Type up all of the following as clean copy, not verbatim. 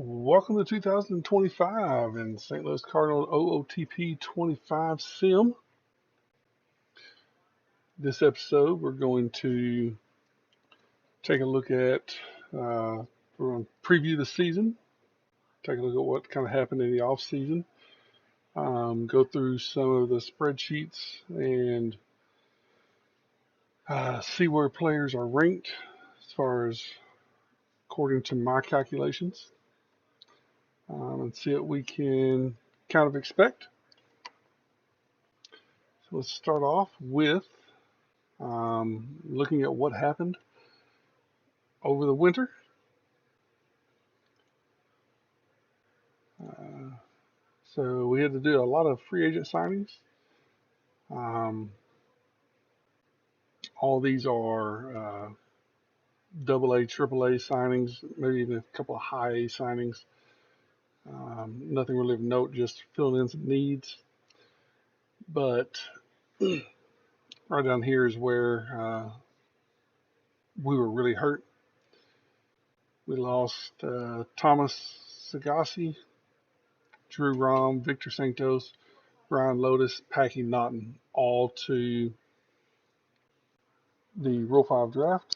Welcome to 2025 in St. Louis Cardinals OOTP 25 Sim. This episode, we're going to take a look at, we're going to preview the season, take a look at what kind of happened in the off season, go through some of the spreadsheets and see where players are ranked as far as according to my calculations, and see what we can kind of expect. So let's start off with looking at what happened over the winter. So we had to do a lot of free agent signings. All these are AA, AAA signings, maybe even a couple of high A signings. Nothing really of note, just filling in some needs. But right down here is where we were really hurt. We lost Thomas Sagasi, Drew Rom, Victor Santos, Brian Lotus, Packy Naughton, all to the Rule 5 draft.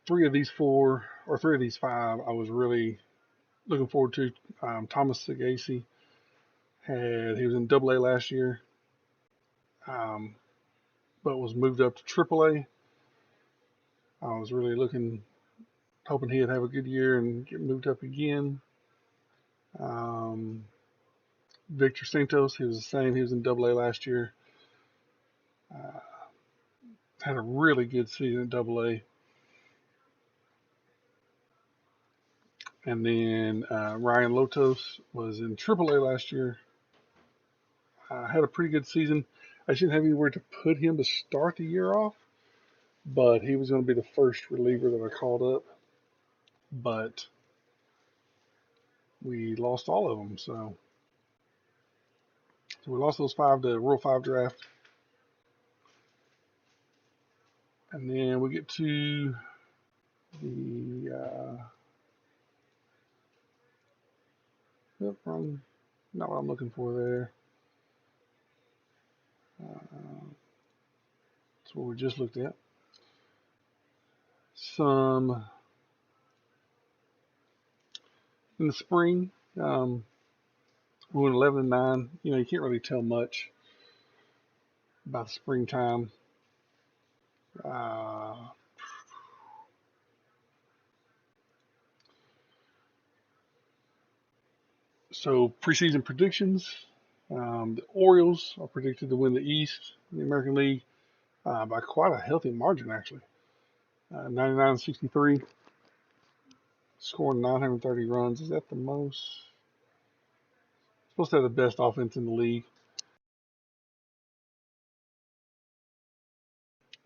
Three of these five, I was really looking forward to. Thomas Sagasi he was in AA last year, but was moved up to AAA. I was really hoping he'd have a good year and get moved up again. Victor Santos, he was the same. He was in AA last year. Had a really good season at AA. And then Ryan Lotos was in AAA last year. Had a pretty good season. I shouldn't have anywhere to put him to start the year off, but he was going to be the first reliever that I called up. But we lost all of them, so we lost those five to Rule 5 draft. And then we get to the not what I'm looking for there. That's what we just looked at. Some in the spring, we went 11-9. You can't really tell much about the springtime. So preseason predictions. The Orioles are predicted to win the East, the American League, by quite a healthy margin, actually. 99-63, scoring 930 runs. Is that the most? Supposed to have the best offense in the league,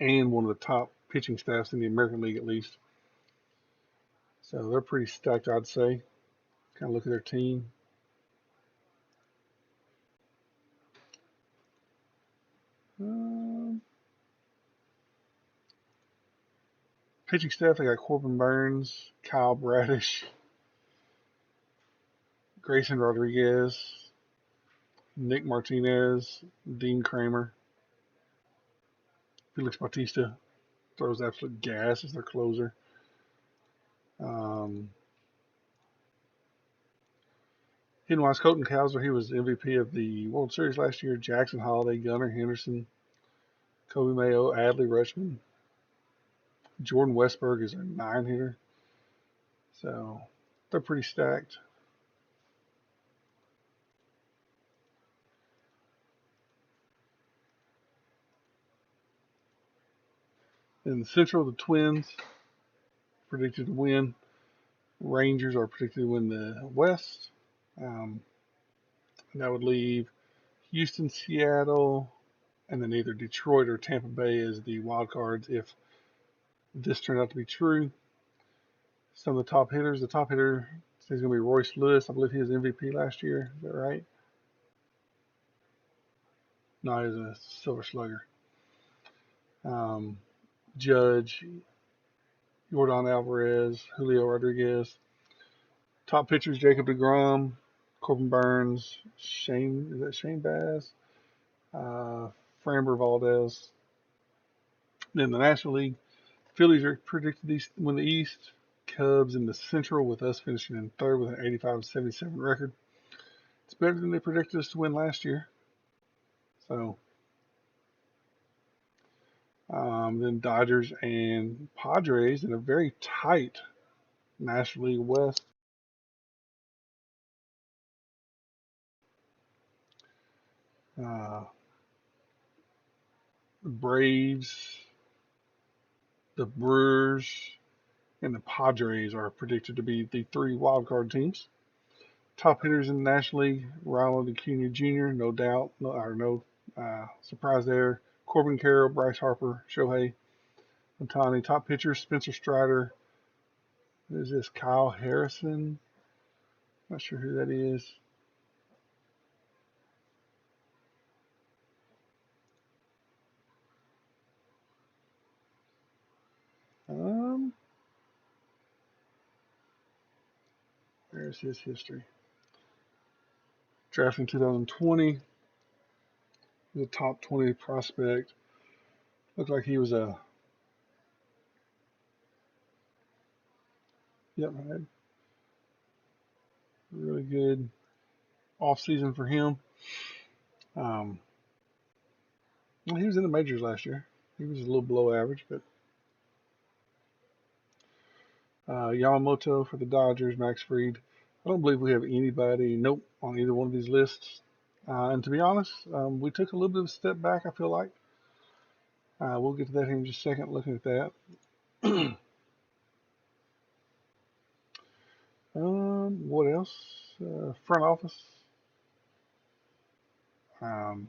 and one of the top pitching staffs in the American League, at least. So they're pretty stacked, I'd say. Kind of look at their team. Pitching staff, they got Corbin Burns, Kyle Bradish, Grayson Rodriguez, Nick Martinez, Dean Kramer, Felix Bautista throws absolute gas as their closer. Hidden Wise Colton Cowser, he was MVP of the World Series last year. Jackson Holiday, Gunnar Henderson, Kobe Mayo, Adley Rutschman. Jordan Westberg is a 9-hitter. So they're pretty stacked. In the Central, the Twins predicted to win. Rangers are predicted to win the West. That would leave Houston, Seattle, and then either Detroit or Tampa Bay as the wild cards if this turned out to be true. Some of the top hitters. The top hitter is going to be Royce Lewis. I believe he was MVP last year. Is that right? No, he was a Silver Slugger. Judge, Yordan Alvarez, Julio Rodriguez. Top pitchers: Jacob DeGrom, Corbin Burns, Shane Baz, Framber Valdez. Then the National League, Phillies are predicted to win the East. Cubs in the Central, with us finishing in third with an 85-77 record. It's better than they predicted us to win last year. So, then Dodgers and Padres in a very tight National League West. Uh, the Braves, the Brewers, and the Padres are predicted to be the three wildcard teams. Top hitters in the National League: Ronald Acuna Jr., no doubt, no surprise there. Corbin Carroll, Bryce Harper, Shohei Ohtani. Top pitchers: Spencer Strider. Who is this? Kyle Harrison. Not sure who that is. Um, There's his history. Drafted in 2020. He's a top 20 prospect. Looked like he was had a really good off season for him. Um, he was in the majors last year. He was a little below average, but Yamamoto for the Dodgers, Max Fried. I don't believe we have anybody, nope, on either one of these lists. And to be honest, we took a little bit of a step back, I feel like. We'll get to that here in just a second, looking at that. What else? Front office. Um,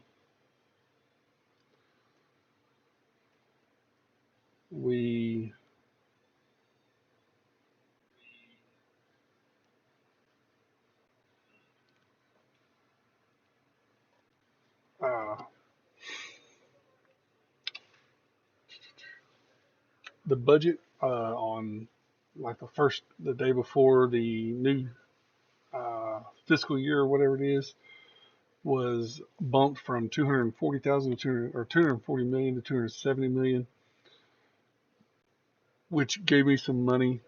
we uh, the budget on like the day before the new fiscal year or whatever it is was bumped from 240,000 to 240 million to 270 million, which gave me some money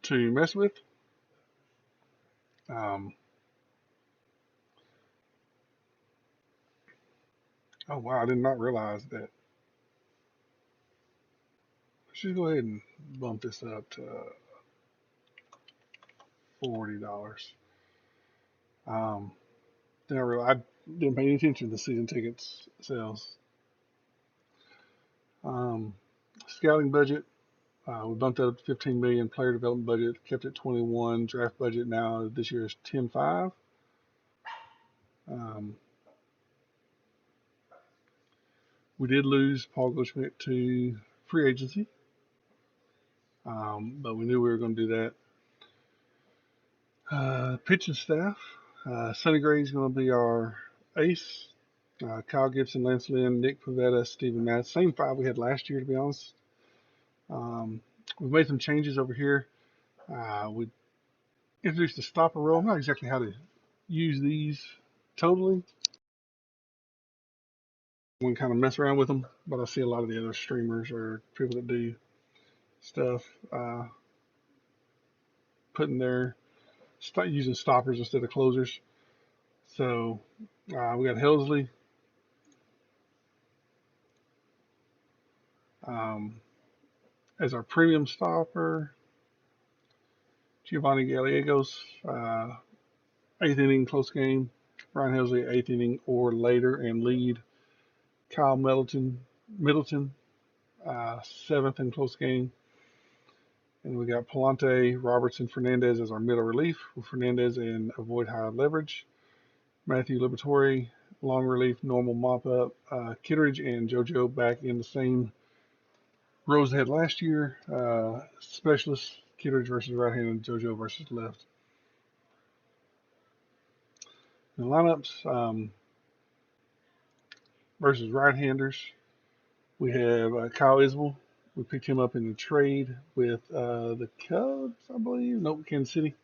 to mess with. Um, oh wow, I did not realize that. Let's go ahead and bump this up to $40. Um, I didn't pay any attention to the season tickets sales. Um, Scouting budget, we bumped up to 15 million. Player development budget kept at 21. Draft budget now this year is 10.5. Um, we did lose Paul Goldschmidt to free agency, but we knew we were going to do that. Pitching staff, Sonny Gray is going to be our ace. Kyle Gibson, Lance Lynn, Nick Pavetta, Steven Matz. Same five we had last year, to be honest. We've made some changes over here. We introduced a stopper role. I'm not exactly how to use these totally. We can kind of mess around with them, but I see a lot of the other streamers or people that do stuff putting their using stoppers instead of closers. So we got Helsley, um, as our premium stopper. Giovanni Gallegos, eighth inning close game. Ryan Helsley, eighth inning or later and lead. Kyle Middleton, seventh in close game. And we got Palante, Robertson, Fernandez as our middle relief, with Fernandez and avoid high leverage. Matthew Liberatore, long relief, normal mop up. Kittredge and JoJo back in the same rows they had last year. Specialist, Kittredge versus right hand and JoJo versus left. The lineups versus right handers, we have Kyle Isbell We picked him up in a trade with the Cubs, I believe. Nope, Kansas City.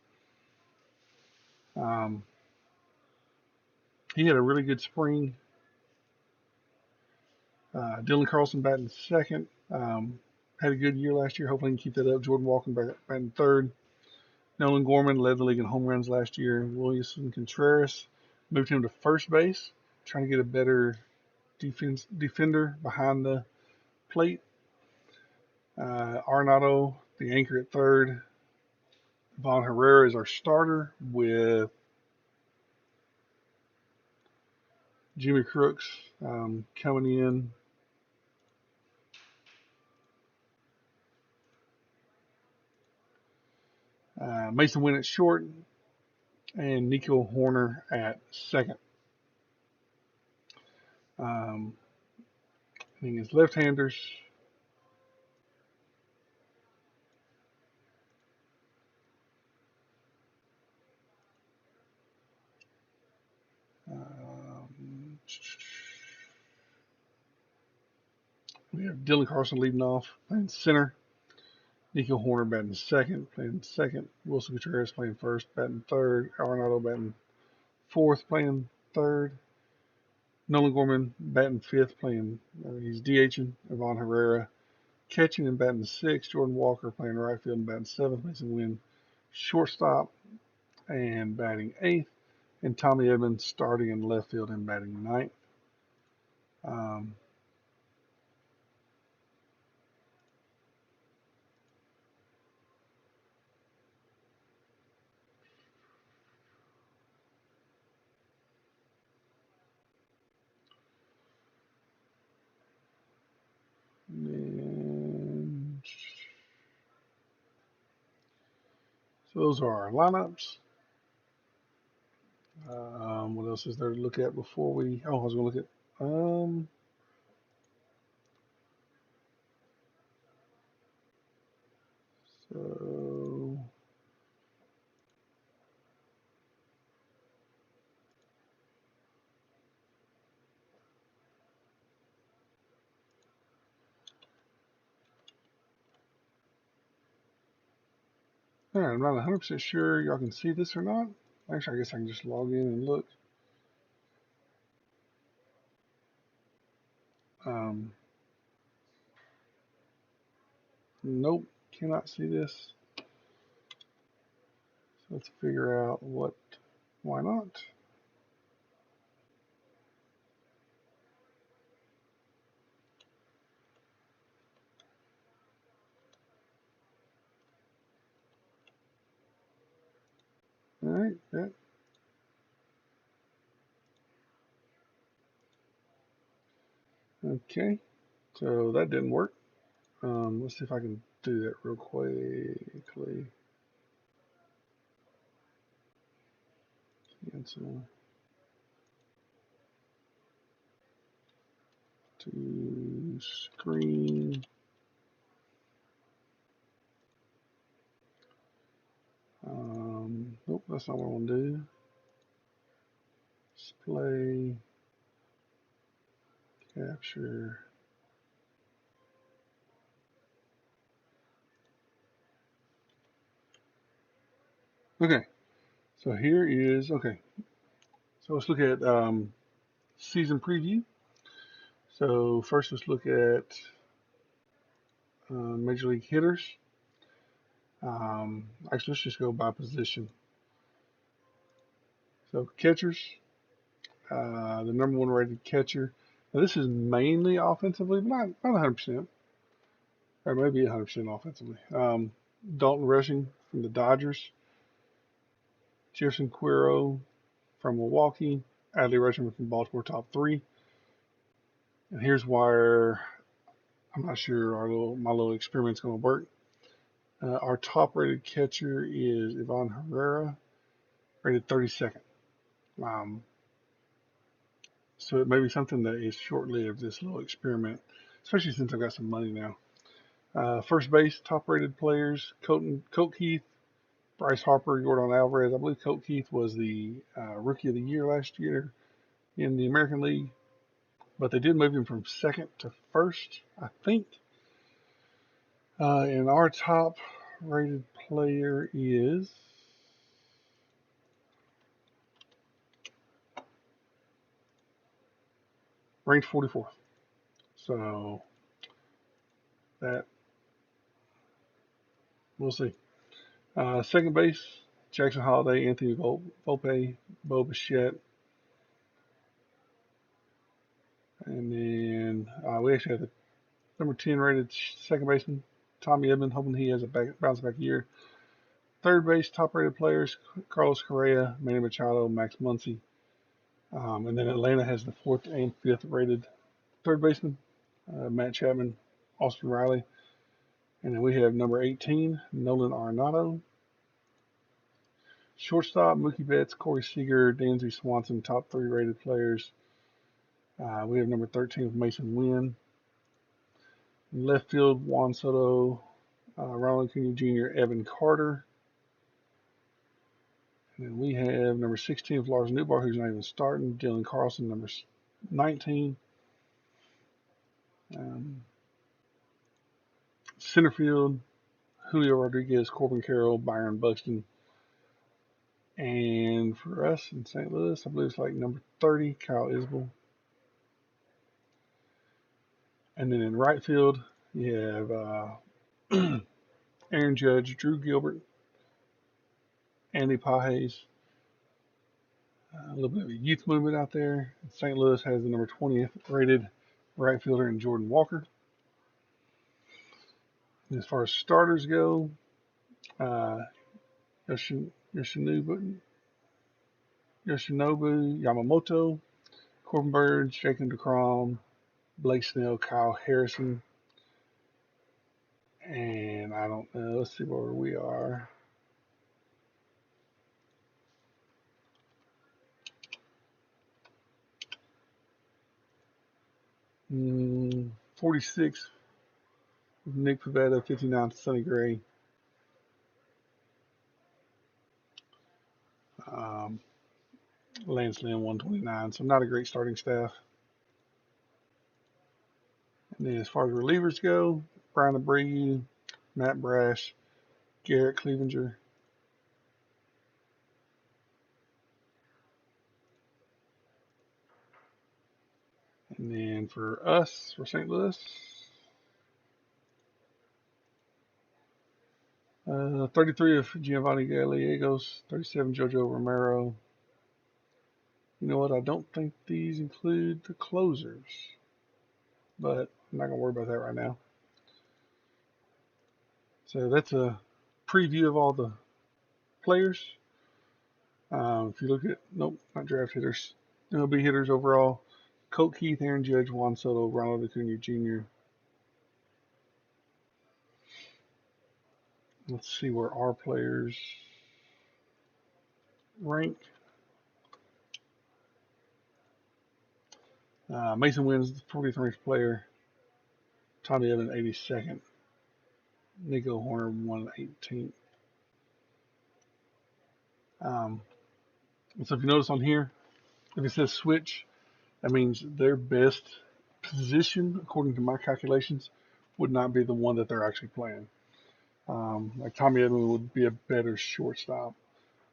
He had a really good spring. Dylan Carlson batting second. Had a good year last year. Hopefully he can keep that up. Jordan Walker batting third. Nolan Gorman led the league in home runs last year. Williamson Contreras moved him to first base, trying to get a better defender behind the plate. Arenado, the anchor at third. Von Herrera is our starter with Jimmy Crooks coming in. Mason Wynn at short, and Nico Horner at second. I think it's left-handers. We have Dylan Carlson leading off, playing center. Nico Horner batting second, playing second. Wilson Contreras playing first, batting third. Arenado batting fourth, playing third. Nolan Gorman batting fifth, playing he's DHing. Von Herrera catching and batting sixth. Jordan Walker playing right field and batting seventh. Mason Wynn shortstop and batting eighth. And Tommy Edmonds starting in left field and batting ninth. And so those are our lineups. What else is there to look at before we? Oh, I was going to look at. So all right, I'm not 100% sure y'all can see this or not. Actually, I guess I can just log in and look. Nope, cannot see this. So let's figure out why not. All right, that. Okay, so that didn't work. Let's see if I can do that real quickly. Cancel to screen. Nope, that's not what I want to do. Display, capture. Okay, so here is, okay. So let's look at season preview. So first let's look at major league hitters. Actually, let's just go by position. So catchers, the number one rated catcher. Now this is mainly offensively, but not 100%, or maybe 100% offensively. Dalton Rushing from the Dodgers, Jefferson Quero from Milwaukee, Adley Rutschman from Baltimore, top three. And here's where I'm not sure my little experiment's going to work. Our top rated catcher is Ivan Herrera, rated 32nd. So it may be something that is short-lived, this little experiment, especially since I've got some money now. First base, top-rated players, Colt Keith, Bryce Harper, Jordan Alvarez. I believe Colt Keith was the Rookie of the Year last year in the American League, but they did move him from second to first, I think. And our top rated player is ranked 44th. So that we'll see. Second base, Jackson Holiday, Anthony Volpe, Bo Bichette, and then we actually have the number 10 rated second baseman, Tommy Edman, hoping he has a bounce back year. Third base, top rated players, Carlos Correa, Manny Machado, Max Muncy. And then Atlanta has the fourth and fifth rated third baseman, Matt Chapman, Austin Riley. And then we have number 18, Nolan Arenado. Shortstop, Mookie Betts, Corey Seager, Dansby Swanson, top three rated players. We have number 13 with Mason Wynn. Left field, Juan Soto, Ronald Acuna Jr., Evan Carter. And then we have number 16 with Lars Newbar, who's not even starting. Dylan Carlson, number 19. Center field, Julio Rodriguez, Corbin Carroll, Byron Buxton. And for us in St. Louis, I believe it's like number 30, Kyle Isbell. And then in right field, you have Aaron Judge, Drew Gilbert, Andy Pages. A little bit of a youth movement out there. St. Louis has the number 20th rated right fielder in Jordan Walker. And as far as starters go, Yoshinobu Yamamoto, Corbin Burns, Jacob DeGrom, Blake Snell, Kyle Harrison, and I don't know. Let's see where we are. Mm, 46, Nick Pivetta, 59, Sonny Gray. Um, Lance Lynn, 129. So not a great starting staff. And then as far as relievers go, Brian Abreu, Matt Brash, Garrett Clevenger. And then for us, for St. Louis, 33 of Giovanni Gallegos, 37 Jojo Romero. You know what? I don't think these include the closers, but I'm not going to worry about that right now. So that's a preview of all the players. If you look at, nope, not draft hitters, MLB hitters overall, Colt Keith, Aaron Judge, Juan Soto, Ronald Acuna Jr. Let's see where our players rank. Mason Wynn's the 43rd player. Tommy Evans, 82nd. Nico Horner, 118th. So if you notice on here, if it says switch, that means their best position, according to my calculations, would not be the one that they're actually playing. Like Tommy Edman would be a better shortstop,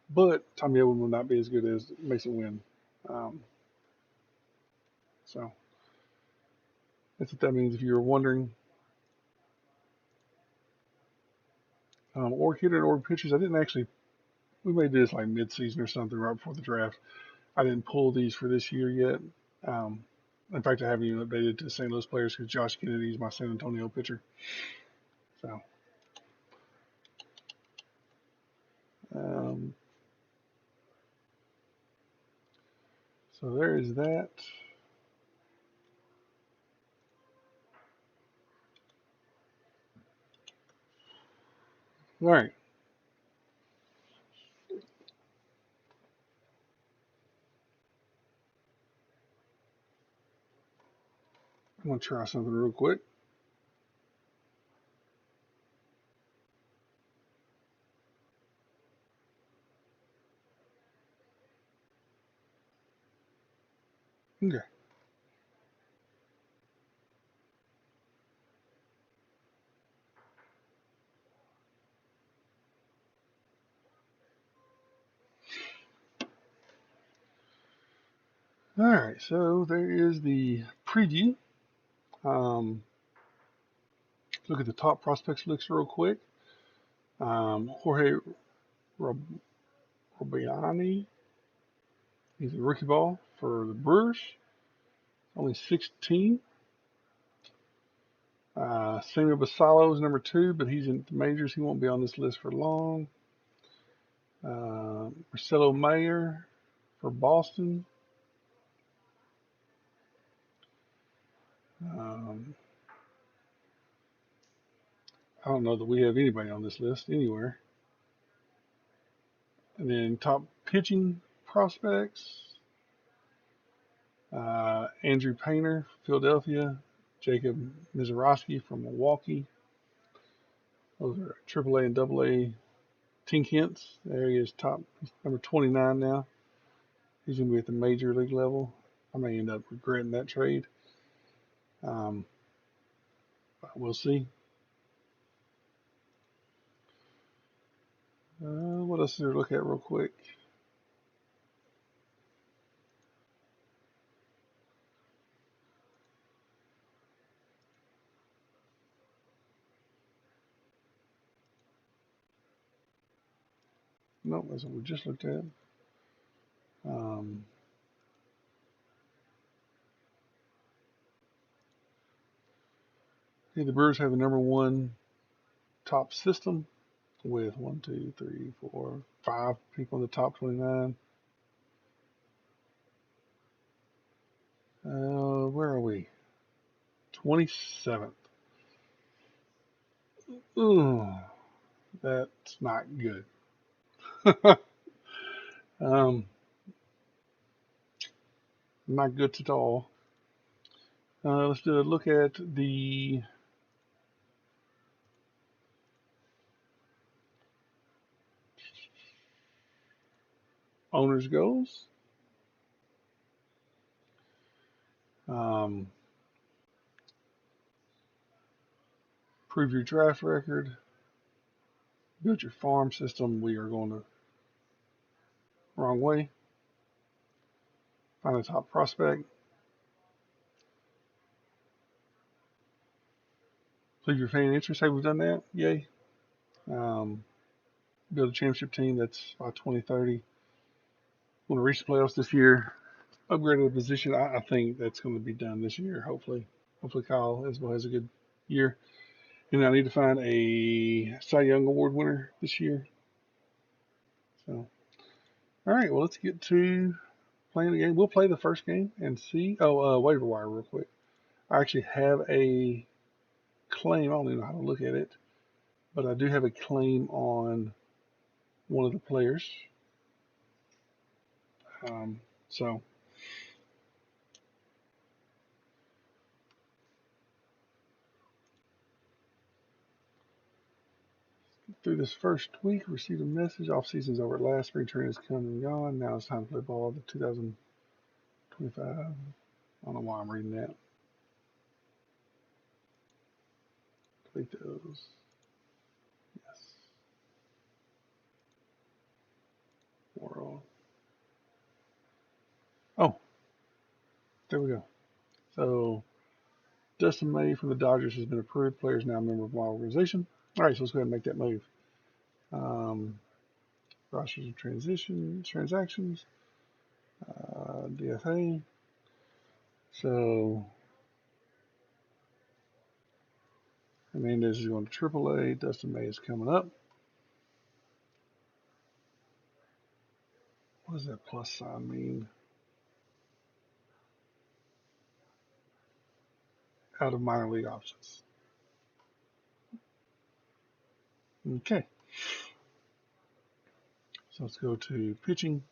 but Tommy Edman would not be as good as Mason Wynn. So that's what that means. If you were wondering, org hitter and org pitchers, I didn't actually. We may do this like mid-season or something right before the draft. I didn't pull these for this year yet. In fact, I haven't even updated to St. Louis players because Josh Kennedy is my San Antonio pitcher. So, um, so there is that. All right. I'm going to try something real quick. Okay. All right, so there is the preview. Look at the top prospects list real quick. Jorge Robiani, he's a rookie ball for the Brewers, only 16. Samuel Basallo is number 2, but he's in the majors. He won't be on this list for long. Marcelo Mayer for Boston. Um, I don't know that we have anybody on this list anywhere. And then top pitching prospects. Andrew Painter, Philadelphia. Jacob Mizorowski from Milwaukee. Those are AAA and AA. Tink Hintz, there he is, top. He's number 29 now. He's going to be at the major league level. I may end up regretting that trade. We'll see. What else is there to look at real quick? Nope, that's what we just looked at. The Brewers have the number 1 top system with 1, 2, 3, 4, 5 people in the top 29. Where are we? 27th. Ooh, that's not good. Not good at all. Let's do a look at the owner's goals. Prove your draft record. Build your farm system. We are going the wrong way. Find a top prospect. Prove your fan interest. Hey, we've done that. Yay. Build a championship team. That's by 2030. Want to reach the playoffs this year. Upgrade to the position. I think that's going to be done this year. Hopefully Kyle Isbell has a good year. And I need to find a Cy Young Award winner this year. So, all right. Well, let's get to playing the game. We'll play the first game and see. Waiver wire real quick. I actually have a claim. I don't even know how to look at it, but I do have a claim on one of the players. So through this first week, received a message. Off season's over at last. Spring training is come and gone. Now it's time to play ball. The 2025. I don't know why I'm reading that. Delete those. Yes. World. Oh, there we go. So Dustin May from the Dodgers has been approved. Player is now a member of my organization. All right, so let's go ahead and make that move. Rosters and transactions. DFA. So Hernandez is going to AAA. Dustin May is coming up. What does that plus sign mean? Out of minor league options. Okay. So let's go to pitching.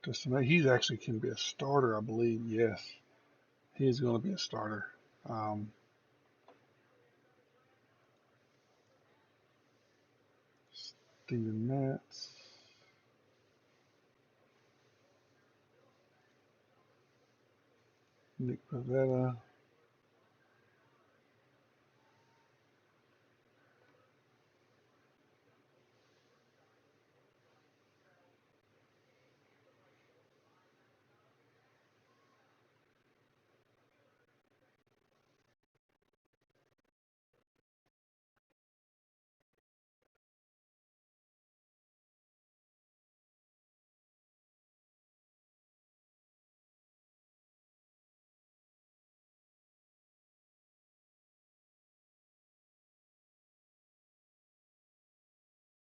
Dustin May. He's actually can be a starter, I believe. Yes. He is going to be a starter. Steven Matz. Nick Pavetta.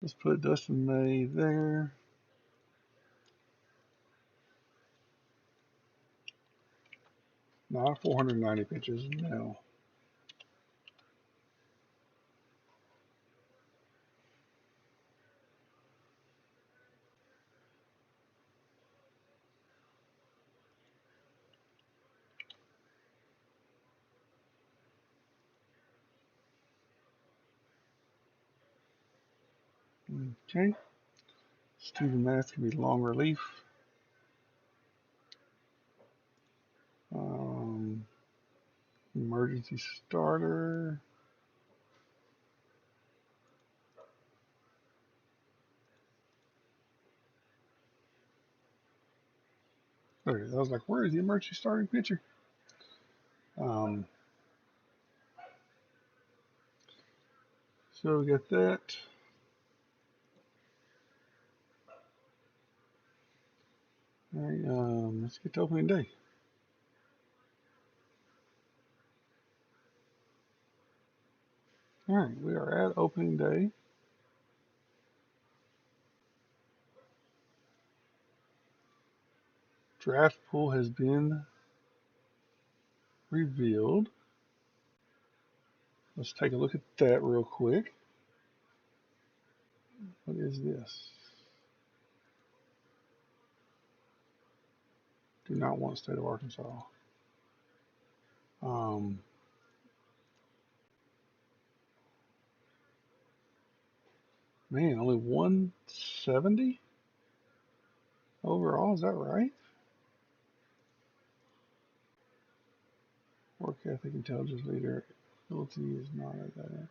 Let's put Dustin May there. Not 490 pitches, no. Okay. Steven Matz can be long relief. Emergency starter. There it is. I was like, where is the emergency starting pitcher? So we got that. All right, let's get to opening day. All right, we are at opening day. Draft pool has been revealed. Let's take a look at that real quick. What is this? Do not want state of Arkansas. Man, only 170 overall. Is that right? Work ethic, intelligence, leader, ability is not at that.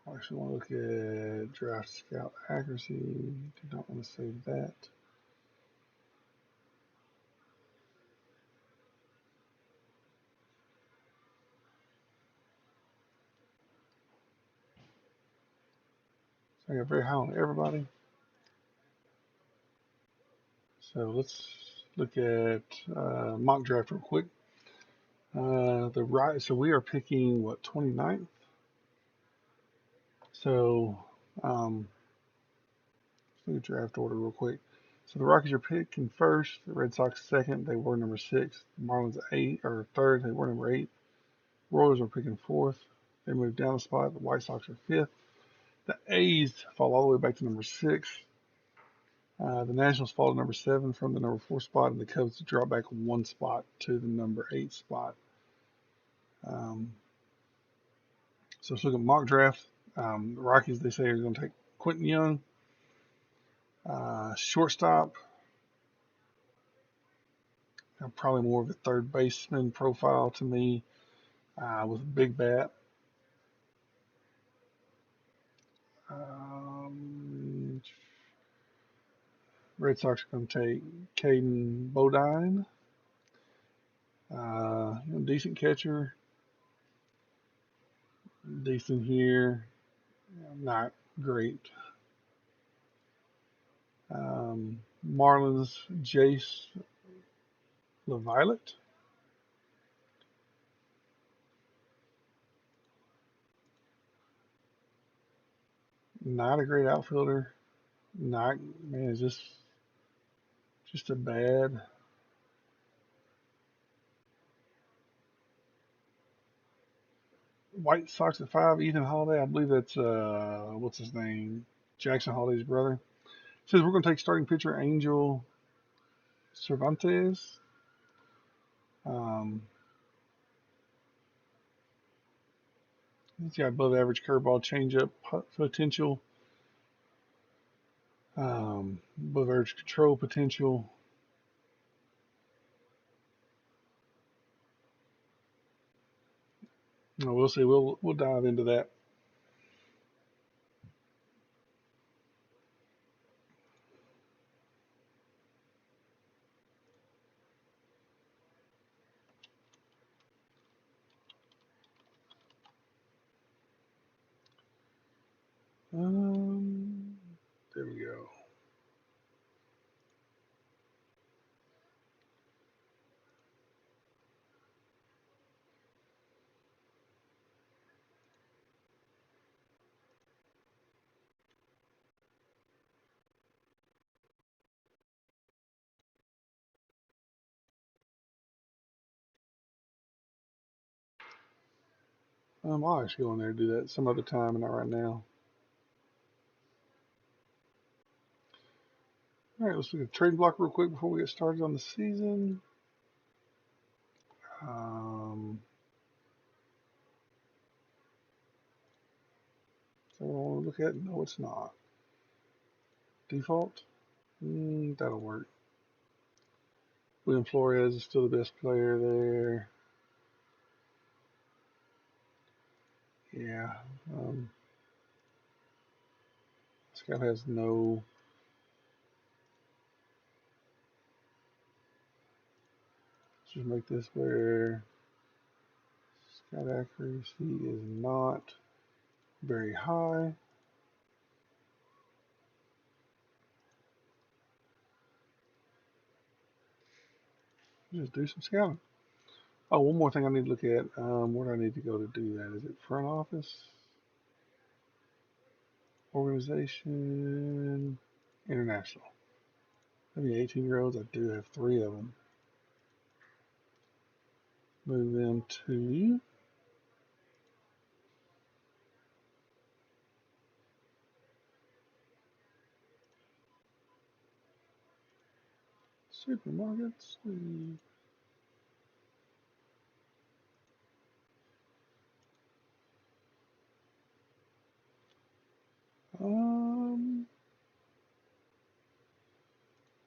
I actually want to look at draft scout accuracy. Do not want to save that. So I got very high on everybody. So let's look at mock draft real quick. So we are picking what, 29th? So let's look at draft order real quick. So the Rockies are picking first, the Red Sox second, they were number 6. The Marlins third, they were number 8. Royals are picking fourth, they moved down a spot. The White Sox are fifth. The A's fall all the way back to number 6. The Nationals fall to number 7 from the number 4 spot, and the Cubs drop back one spot to the number 8 spot. So let's look at mock draft. The Rockies, they say, are going to take Quentin Young. Shortstop, probably more of a third baseman profile to me, with a big bat. Red Sox are going to take Caden Bodine. Decent catcher. Decent here. Not great. Marlins, Jace LaViolet. Not a great outfielder. Not, man, it's just a bad. White Sox at 5, Ethan Holiday. I believe that's what's his name? Jackson Holiday's brother. Says we're going to take starting pitcher Angel Cervantes. He's got above average curveball, changeup potential, above average control potential. We'll see. We'll dive into that. There we go. I'll actually go in there and do that some other time and not right now. All right, let's look at the trade block real quick before we get started on the season. So what I want to look at? No, it's not. Default? That'll work. William Flores is still the best player there. Yeah. This guy has no. Let's just make this where scout accuracy is not very high. Just do some scouting. Oh, one more thing I need to look at. Where do I need to go to do that? Is it front office? Organization? International. Maybe 18-year-olds. I do have 3 of them. Move them to supermarkets.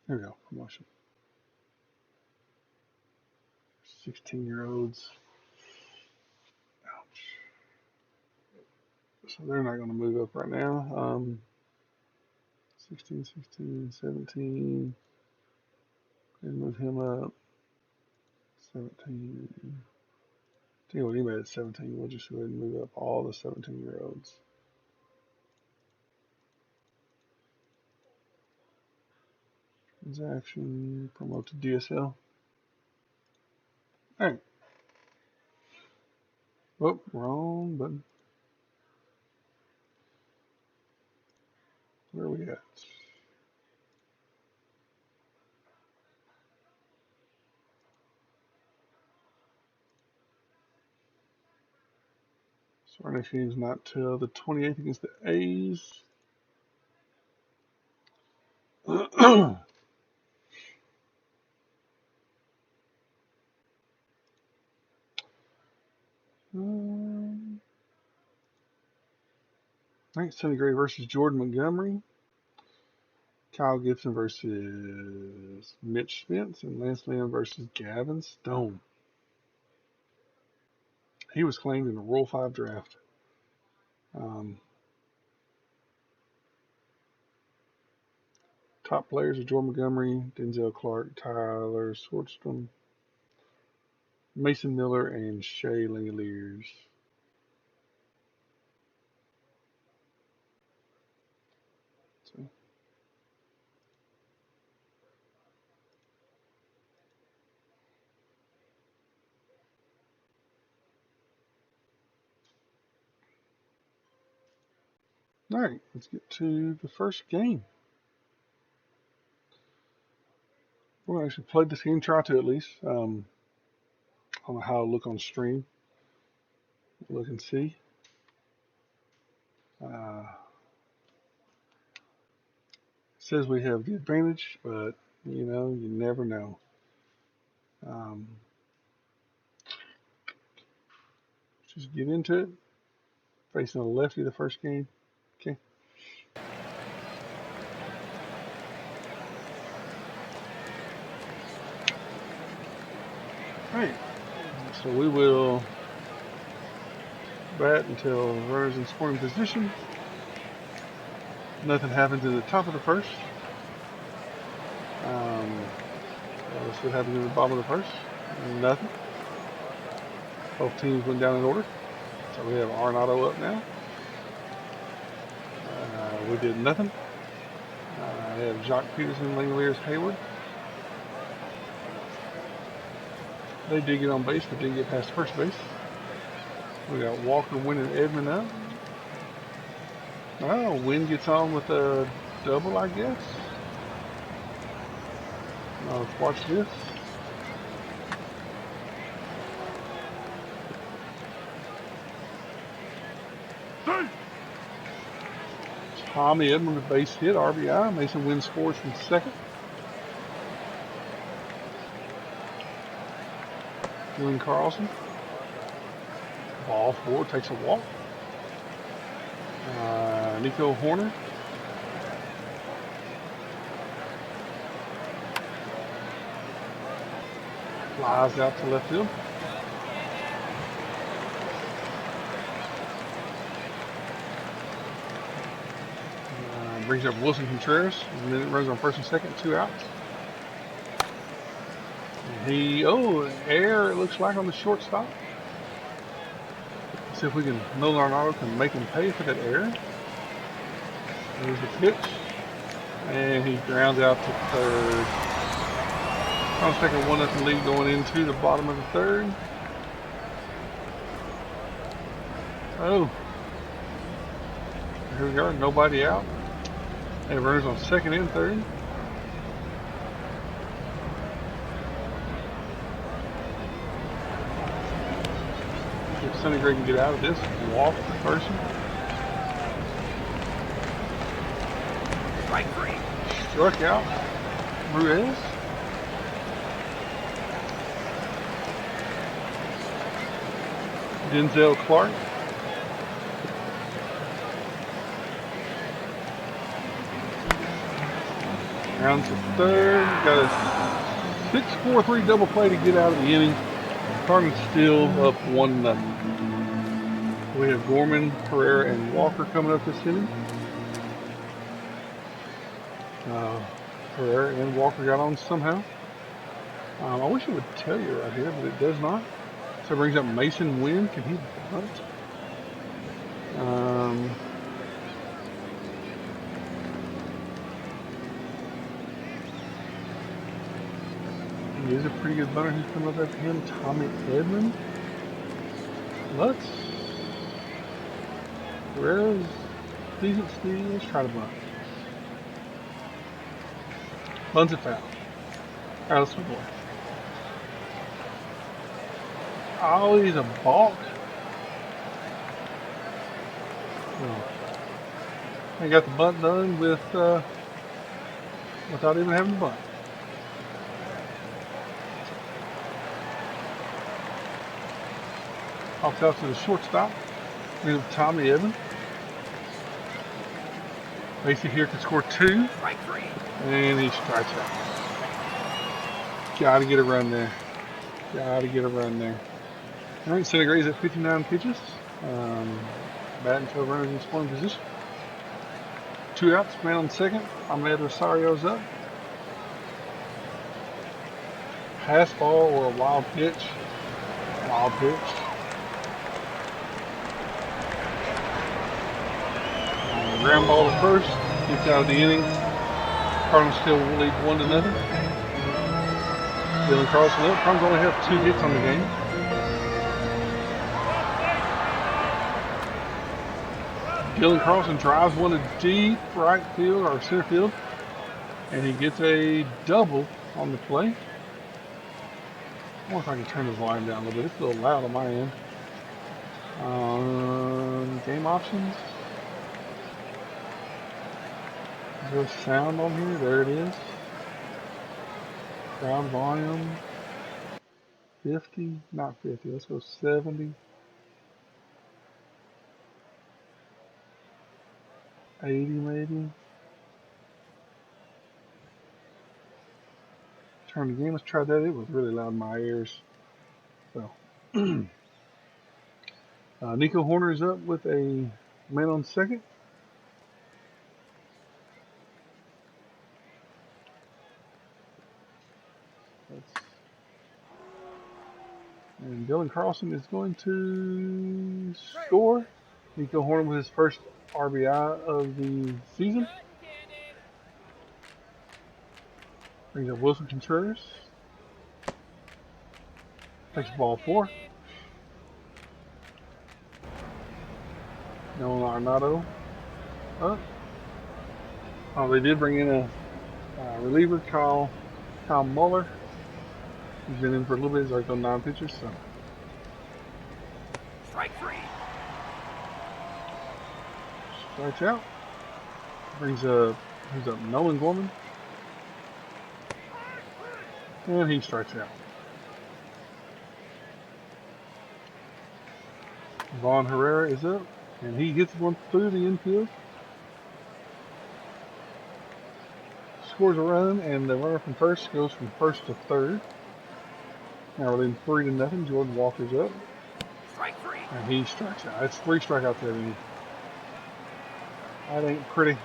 There we go. Promotion. 16-year-olds. Ouch. So they're not going to move up right now. 16, 16, 17. And move him up. 17. Tell you what, anybody at 17, we'll just go ahead and move up all the 17-year-olds. Transaction, promote to DSL. All right. Oh, wrong button. Where are we at? So our next game is not till the 28th against the A's. Sonny Gray versus Jordan Montgomery. Kyle Gibson versus Mitch Spence, and Lance Lynn versus Gavin Stone. He was claimed in the Rule 5 draft. Top players are Jordan Montgomery, Denzel Clark, Tyler Swordstrom, Mason Miller, and Shea Langoliers. So. All right, let's get to the first game. We're going to actually play this game, try to at least. I don't know how it'll look on stream. Look and see. It says we have the advantage, but you never know. Just get into it. Facing a lefty the first game. Okay. All right. So we will bat until runners in scoring position. Nothing happens at the top of the first. Let's see what happens at the bottom of the first. Nothing. Both teams went down in order. So we have Arenado up now. We did nothing. I have Jock Peterson, Langoliers, Hayward. They did get on base, but didn't get past first base. We got Walker, Wynn, and Edmund up. Oh, Wynn gets on with a double, I guess. Now let's watch this. Tommy Edmund with base hit, RBI. Mason Wynn scores from second. Dylan Carlson. Ball forward, takes a walk. Nico Horner. Flies out to left field. Brings up Wilson Contreras, and then it runs on first and second, 2 outs. And an error it looks like on the shortstop. Let's see if we can, Nolan Arenado can make him pay for that error. There's the pitch, and he grounds out to third. Cardinals take a 1-0 lead going into the bottom of the third. Oh, here we are, nobody out. And runners on second and third. If Sonny Gray can get out of this, walk the person. Right three. Struck out Ruiz. Denzel Clark. Round to third. Got a 6-4-3 double play to get out of the inning. Cardinals still up 1-0. We have Gorman, Herrera, and Walker coming up this inning. Herrera and Walker got on somehow. I wish it would tell you right here, but it does not. So it brings up Mason Wynn. Can he bunt? He is a pretty good bunter. Who's coming up after him? Tommy Edmund. Herrera's decent speed. Let's try to bunt. Bunts it foul. Alright, let's move on. Oh, he's a balk. He got the bunt done with without even having to bunt. Pops out to the shortstop. Here's Tommy Evans. Macy here can score 2. Right three. And he strikes out. Gotta get a run there. Gotta get a run there. Alright, Sonny Gray's at 59 pitches. Bat until runners in scoring position. 2 outs, man on second. Ahmed Rosario's up. Pass ball or a wild pitch. Wild pitch. Ground ball to first. Gets out of the inning. Cardinals still lead 1-0. Dylan Carlson up. Cardinals only have 2 hits on the game. Dylan Carlson drives one to deep right field or center field, and he gets a double on the play. I wonder if I can turn the volume down a little bit. It's a little loud on my end. Game options. Is there sound on here? There it is. Crowd volume. 50, not 50. Let's go 70. 80 maybe. Turn the game. Let's try that. It was really loud in my ears. So, Nico Horner is up with a man on second. And Dylan Carlson is going to score. Nico Horn with his first RBI of the season. Brings up Wilson Contreras. Takes ball 4. Nolan Arenado up. Oh, they did bring in a reliever, Kyle Muller. He's been in for a little bit. He's already thrown 9 pitches. So. Strike 3. Strikes out. Brings up Nolan Gorman. And he strikes out. Vaughn Herrera is up. And he gets one through the infield. Scores a run, and the runner from first goes from first to third. Now we're leading 3-0. Jordan Walker's up. Strike 3. And he strikes out. That's 3 strikeouts there, Vinny. That ain't pretty.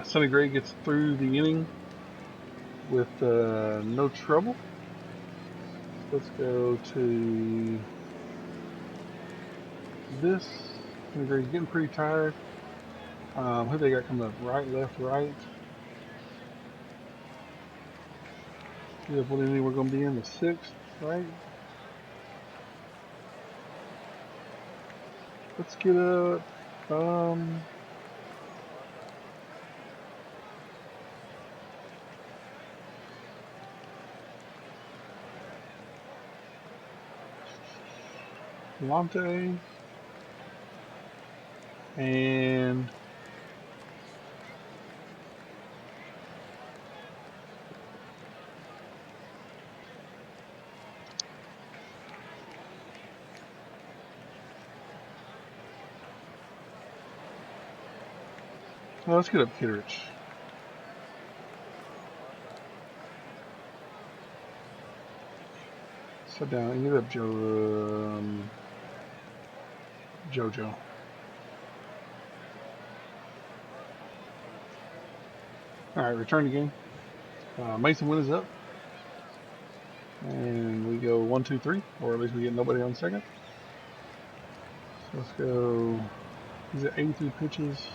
Sonny Gray gets through the inning with no trouble. Let's go to this. Sonny Gray's getting pretty tired. Who they got coming up? Right, left, right. Yeah, what inning we're going to be in? The 6th, right? Let's get up. Lante and let's get up Kittredge. Sit down and get up JoJo. Alright, return to game. Mason Wynn is up. And we go 1, 2, 3, or at least we get nobody on second. So let's go. He's at 83 pitches.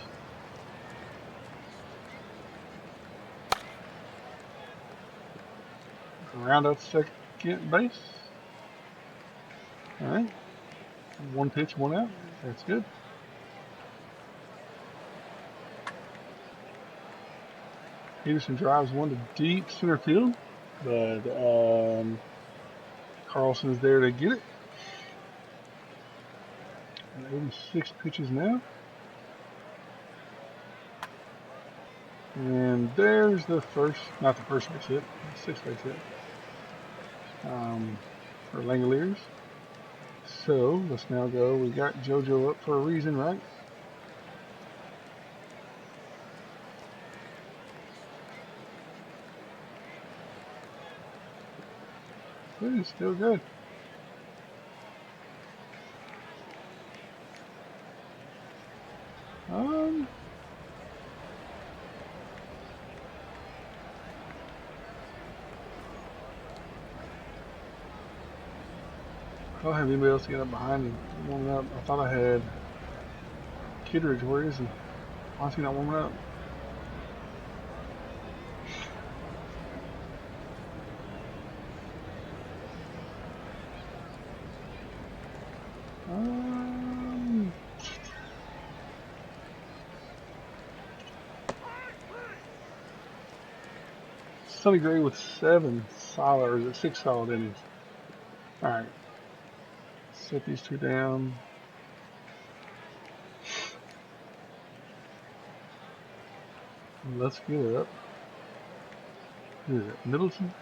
Round out second base. Alright. 1 pitch, 1 out. That's good. Peterson drives one to deep center field, but Carlson is there to get it. 86 pitches now. And there's the first, not the first base hit, the 6th base hit for Langoliers. So let's now go. We got JoJo up for a reason, right? He's still good. I don't have anybody else to get up behind him. Warming up. I thought I had Kittredge. Where is he? Why is he not warming up? Sonny Gray with 7 solid, or is it 6 solid innings? Alright. Set these 2 down. Let's get it up. Who is it? Middleton?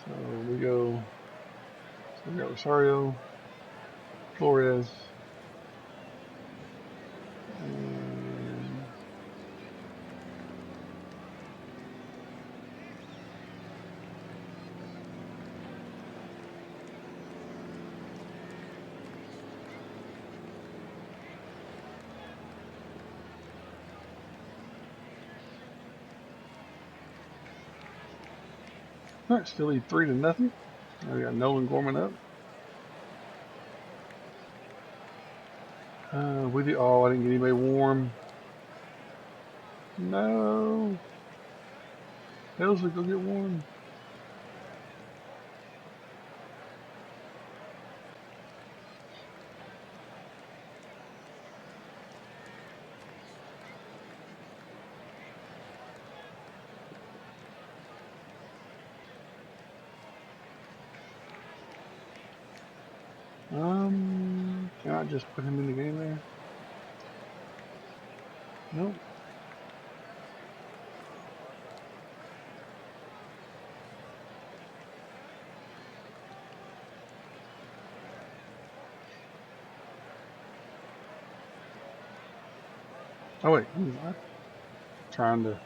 So we go. So we got Rosario, Flores, and All right, still lead 3-0. We got Nolan Gorman up. With the I didn't get anybody warm. No. Helsley, go get warm. Can I just put him in the game there? Nope. Oh wait, I'm trying to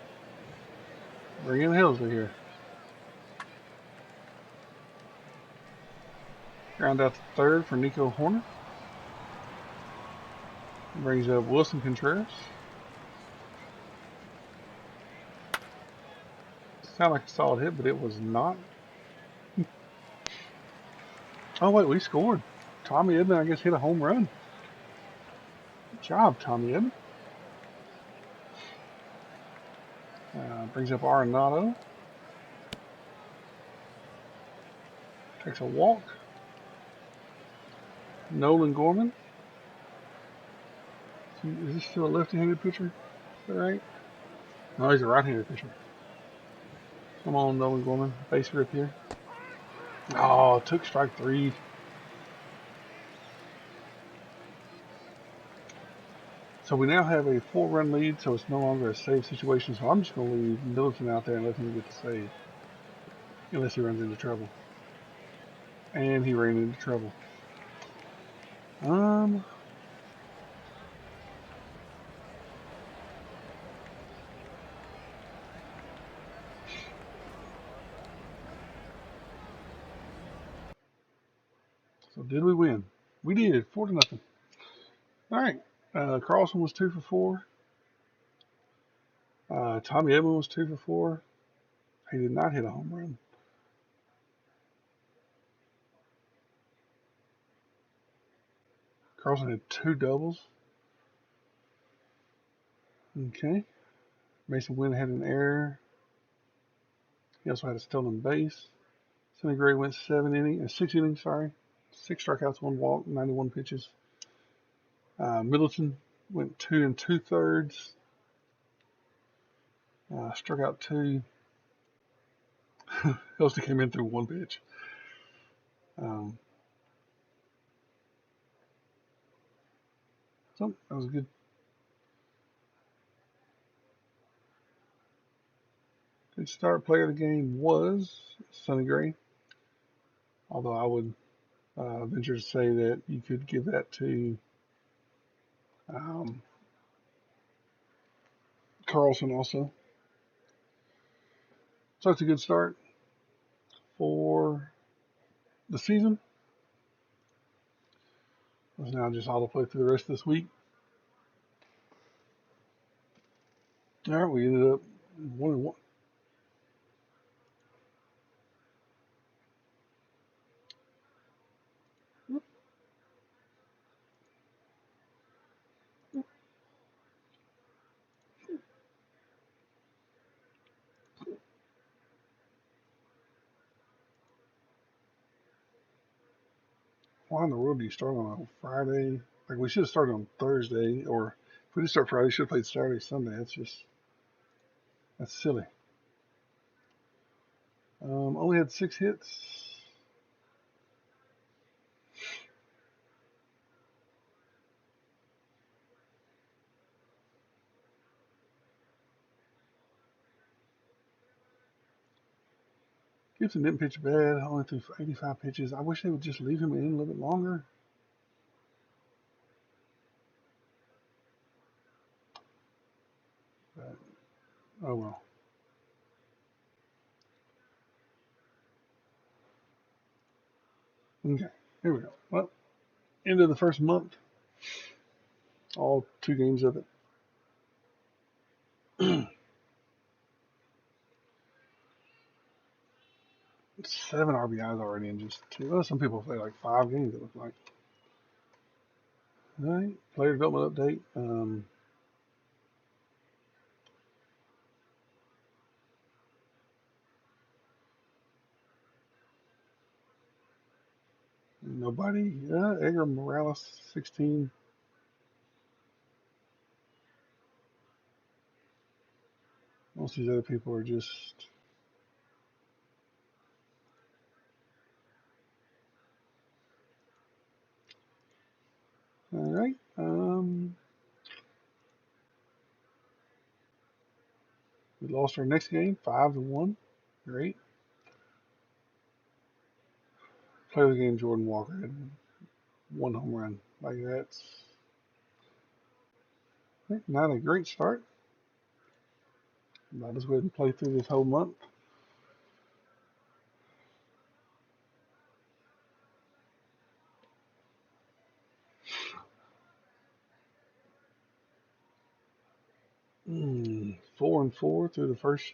bring in Helsley here. Ground out to third for Nico Horner. Brings up Wilson Contreras. Sound like a solid hit, but it was not. Oh wait, we scored. Tommy Edman, I guess, hit a home run. Good job, Tommy Edman. Brings up Arenado. Takes a walk. Nolan Gorman. Is this still a left-handed pitcher? Is that right? No, he's a right-handed pitcher. Come on, Nolan Gorman. Base rip here. Oh, took strike 3. So we now have a 4-run lead, so it's no longer a save situation. So I'm just going to leave Middleton out there and let him get the save. Unless he runs into trouble. And he ran into trouble. So did we win? We did, 4-0. All right. Carlson was 2 for 4. Tommy Edman was 2 for 4. He did not hit a home run. Carlson had 2 doubles. Okay. Mason Wynn had an error. He also had a stolen base. Sonny Gray went 6 innings, 6 strikeouts, 1 walk, 91 pitches. Middleton went 2 2/3. Struck out 2. Helston came in through 1 pitch. So that was a good start. Player of the game was Sonny Gray. Although I would venture to say that you could give that to Carlson also. So it's a good start for the season. It's now just autoplay through the rest of this week. All right, we ended up 1-1. Why in the world do you start on a Friday? Like, we should have started on Thursday, or if we did start Friday, we should have played Saturday, Sunday. That's silly. Only had 6 hits. Gibson didn't pitch bad, only threw 85 pitches. I wish they would just leave him in a little bit longer. But, oh well. Okay, here we go. Well, end of the first month. All 2 games of it. 7 RBIs already in just 2. Well, some people play like 5 games, it looks like. All right, player development update. Nobody. Edgar Morales, 16. Most of these other people are just. All right. We lost our next game, 5-1. Great. Player of the game, Jordan Walker, had 1 home run. Like that's not a great start. Might as well play through this whole month. Mm, 4-4 through the first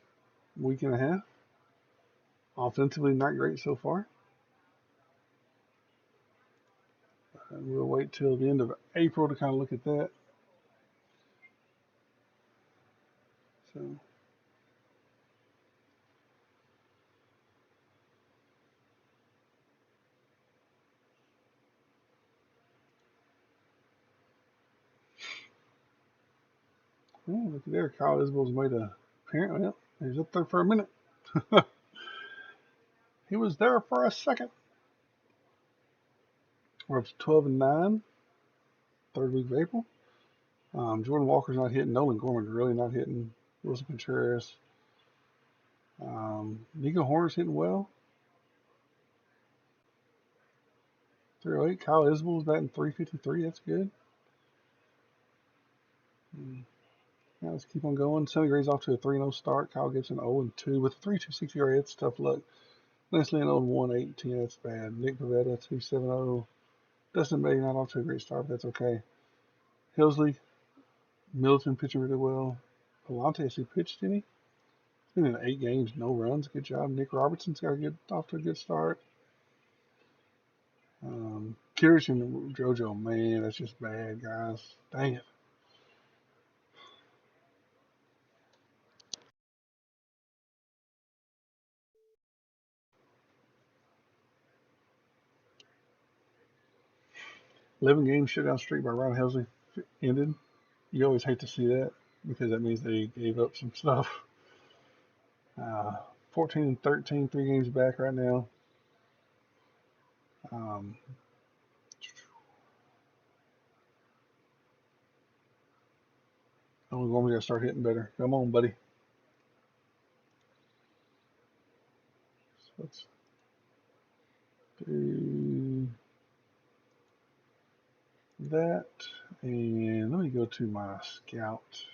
week and a half. Offensively, not great so far. We'll wait till the end of April to kind of look at that. So, yeah, look at there. Kyle Isbell's made a appearance. Well, he was up there for a minute. He was there for a second. We're up to 12-9, third week of April. Jordan Walker's not hitting. Nolan Gorman's really not hitting. Wilson Contreras. Nico Horner's hitting well. 308. Kyle Isbell's batting 353. That's good. Yeah, let's keep on going. Sonny Gray's off to a 3-0 start. Kyle Gibson 0-2 with a 3.26 ERA. It's tough luck. Lance Lynn 0-1, 8-10. That's bad. Nick Pavetta 2.70. Dustin May not off to a great start, but that's okay. Hillsley, Middleton pitching really well. Palante, he pitched, didn't he? He's been in 8 games, no runs. Good job. Nick Robertson's got to get off to a good start. Kirich and JoJo, man, that's just bad, guys. Dang it. $11-game shutout streak by Ron Hillsley ended. You always hate to see that because that means they gave up some stuff. 14-13, 3 games back right now. Nolan Gorman's got to start hitting better. Come on, buddy. So let's do that. And let me go to my scout.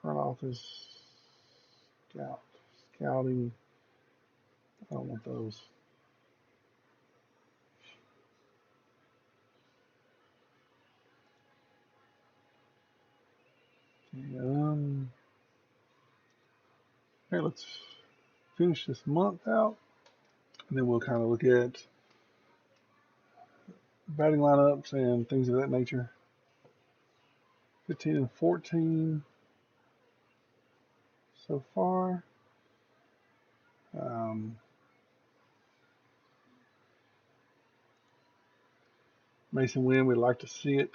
Front office. Scout. Scouting. I don't want those. Okay, let's finish this month out. And then we'll kind of look at batting lineups and things of that nature. 15-14 so far. Mason Wynn, we'd like to see it.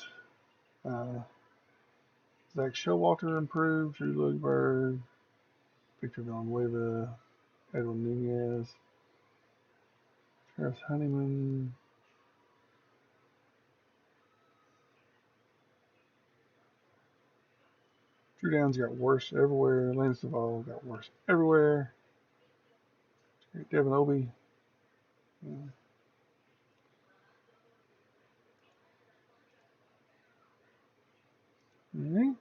Zach Showalter improved. Drew Ludberg, Victor Villanueva, Edwin Nunez, Travis Honeyman. Drew Downs got worse everywhere. Lance Duvall got worse everywhere. Devin Obie. Yeah. All right.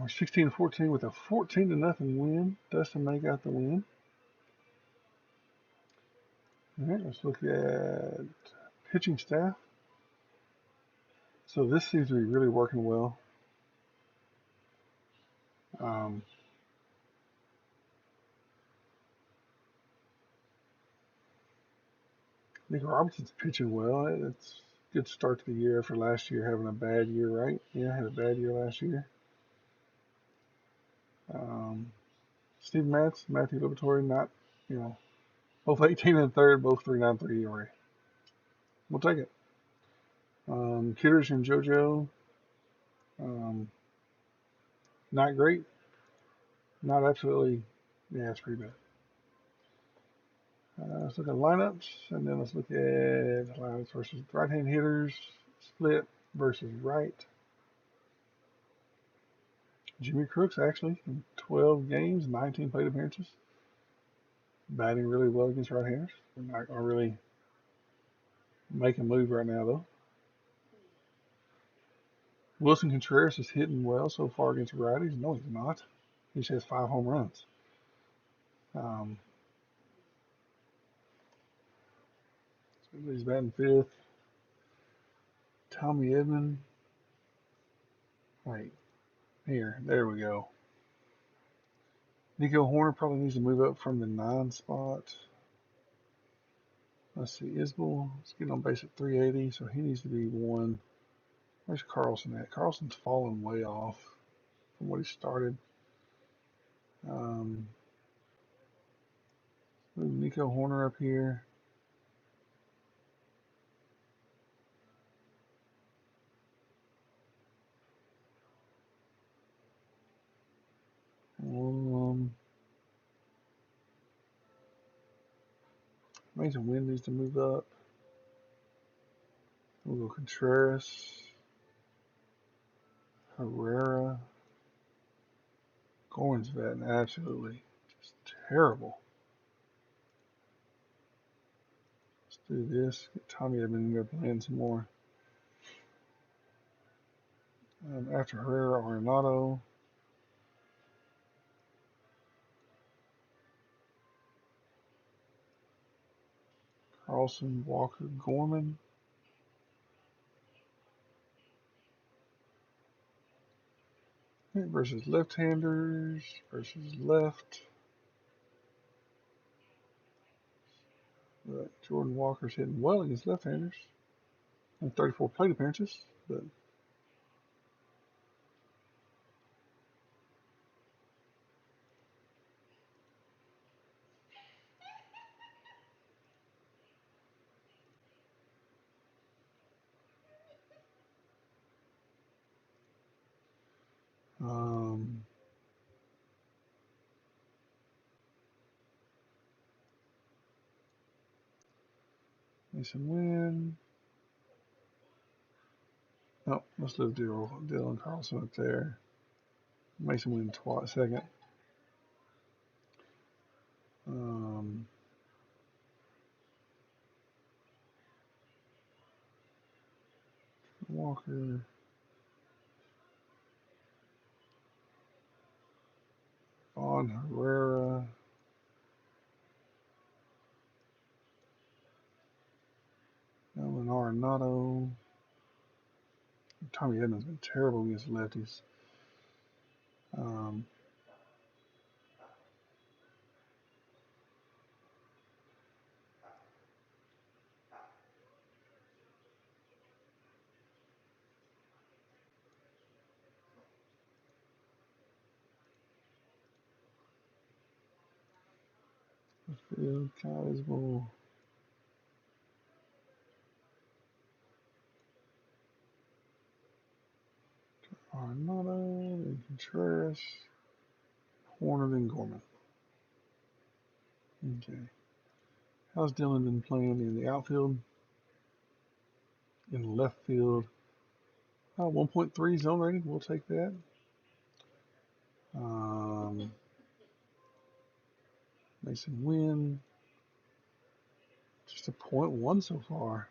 We're 16-14 with a 14-0 win. Dustin May got the win. All right, let's look at pitching staff. So this seems to be really working well. Um, Nick Robinson's pitching well. It's a good start to the year after last year having a bad year, right? Yeah, had a bad year last year. Um, Steve Matthew Liberatore, not, you know, both 18 and third, both 3.93 ERA. We'll take it. Kitters and JoJo, um, not great, not absolutely. Yeah, it's pretty bad. Let's look at lineups, and then let's look at lineups versus right-hand hitters, split versus right. Jimmy Crooks actually in 12 games, 19 plate appearances, batting really well against right-handers. We're not gonna really make a move right now though. Wilson Contreras is hitting well so far against righties. No, he's not. He just has 5 home runs. Um, so he's batting fifth. Tommy Edman. Wait, here, there we go. Nico Horner probably needs to move up from the 9 spot. Let's see, Isbell is getting on base at 380, so he needs to be 1. Where's Carlson at? Carlson's fallen way off from what he started. Move Nico Horner up here. Mason Wynn needs to move up. We'll go Contreras, Herrera. Gorman's batting absolutely just terrible. Let's do this. Get Tommy Edman in there playing some more. After Herrera, Arenado. Carlson, Walker, Gorman. Versus left-handers versus left. But Jordan Walker's hitting well against left-handers. And 34 plate appearances, but Mason Wynn. Oh, let's leave Dylan Carlson up there. Mason Wynn twice, second. Walker. Vaughn, Herrera. Alan Arenado. Tommy Edman's been terrible against lefties. Field, Cosmo. Arenado, then Contreras, Horner, then Gorman. Okay. How's Dylan been playing in the outfield? In left field? 1.3 zone rating. We'll take that. Mason Wynn. Just a .1 so far.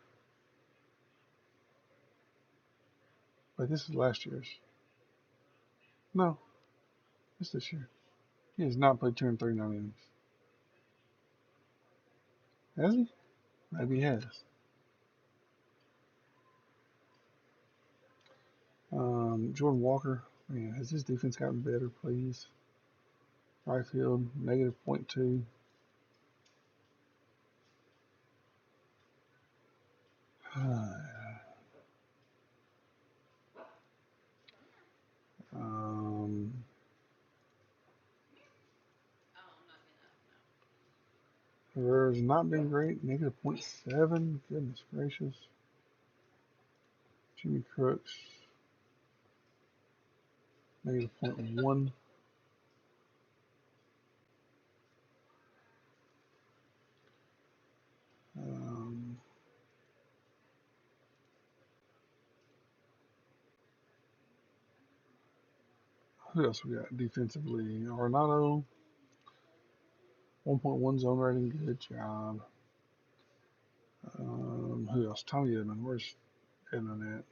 But this is last year's. No, it's this year. He has not played 239 innings. Has he? Maybe he has. Jordan Walker, Man, has this defense gotten better, please? Right field, negative 0.2. There's not been great, negative 0.7. Goodness gracious. Jimmy Crooks, negative 0.1. Who else we got defensively? Arenado, 1.1 zone rating, good job. Who else? Tommy Edman, where's Edman at?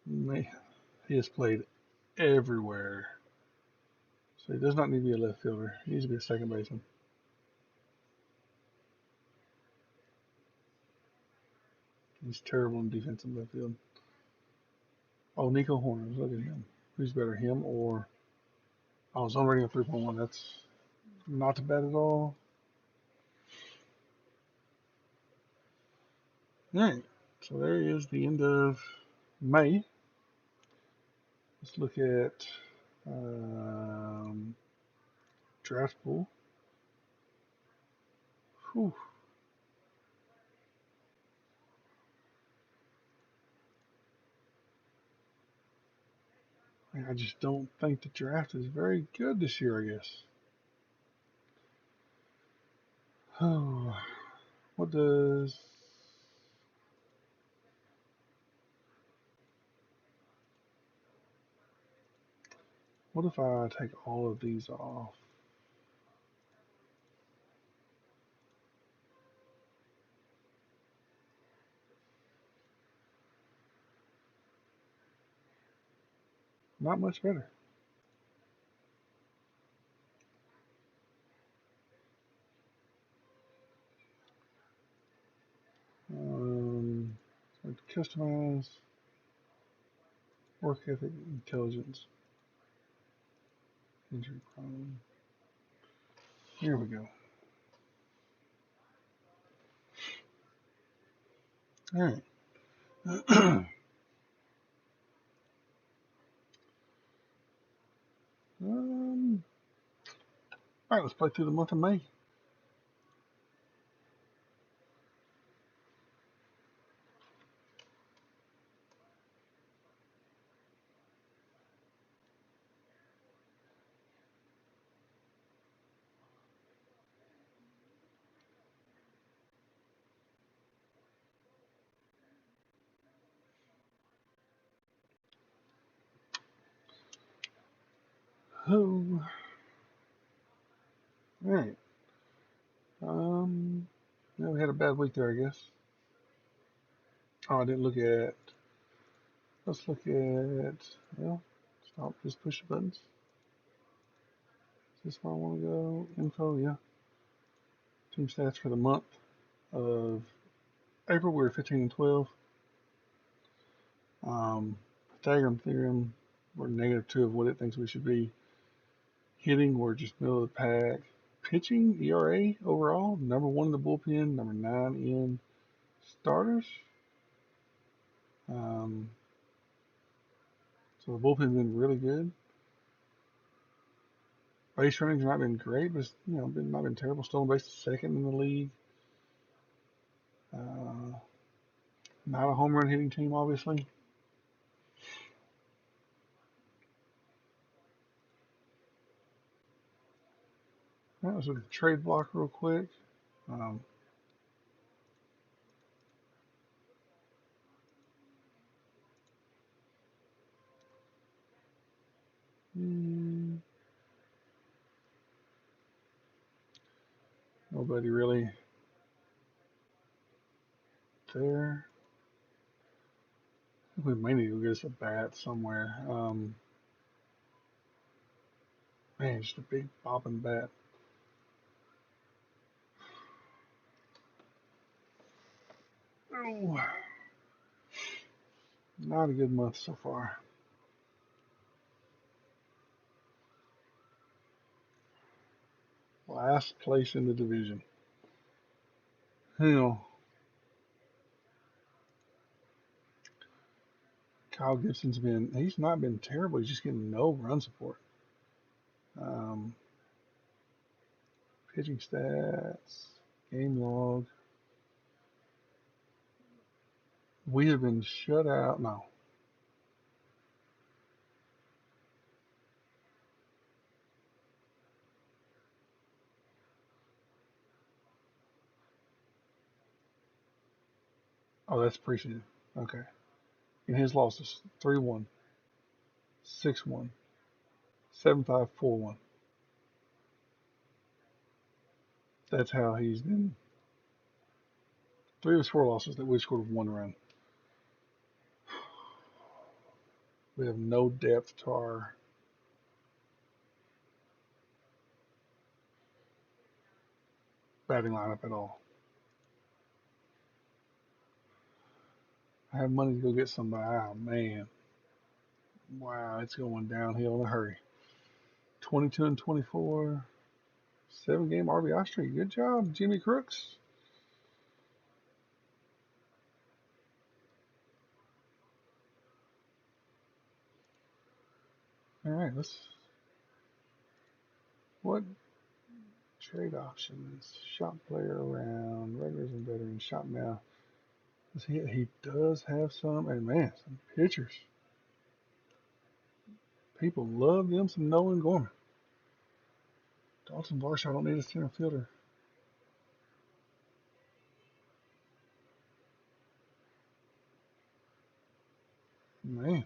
Man, he has played everywhere. So he does not need to be a left fielder. He needs to be a second baseman. He's terrible in defensive left field. Oh, Nico Horners, look at him. Who's better, him or... Oh, zone rating of 3.1. That's not too bad at all. All right, so there is the end of May. Let's look at draft pool. Whew. I just don't think the draft is very good this year, I guess. Oh, what does... What if I take all of these off? Not much better. So customize, work ethic, intelligence, injury prone. Here we go. All right. All right, let's play through the month of May. Oh. All right. Yeah, we had a bad week there, I guess. Oh, I didn't look at. Let's look at. Well, stop. Just push the buttons. Is this where I want to go? Info, yeah. Team stats for the month of April. We were 15 and 12. Pythagorean theorem. We're -2 of what it thinks we should be. Hitting, we're just middle of the pack. Pitching, ERA overall, number 1 in the bullpen, number 9 in starters. So the bullpen's been really good. Base running's not been great, but it's, not been terrible. Stolen base second in the league. Not a home run hitting team, obviously. All right, let's look at the trade block real quick. Nobody really there. I think we may need to go get us a bat somewhere. Man, just a big bopping bat. Oh. Not a good month so far. Last place in the division. Hell, Kyle Gibson's he's not been terrible. He's just getting no run support. Um, Pitching stats, game log. We have been shut out. No. Oh, that's preseason. Okay. And his losses 3-1, 6-1, 7-5, 4-1. That's how he's been. 3 of his 4 losses that we scored 1 run. We have no depth to our batting lineup at all. I have money to go get somebody. Oh, man. Wow, it's going downhill in a hurry. 22 and 24. 7-game RBI streak. Good job, Jimmy Crooks. All right, what trade options? Shop player around, regulars and veterans, shop now. He does have some, and man, some pitchers. People love them some Nolan Gorman. Dalton Varsho don't need a center fielder. Man,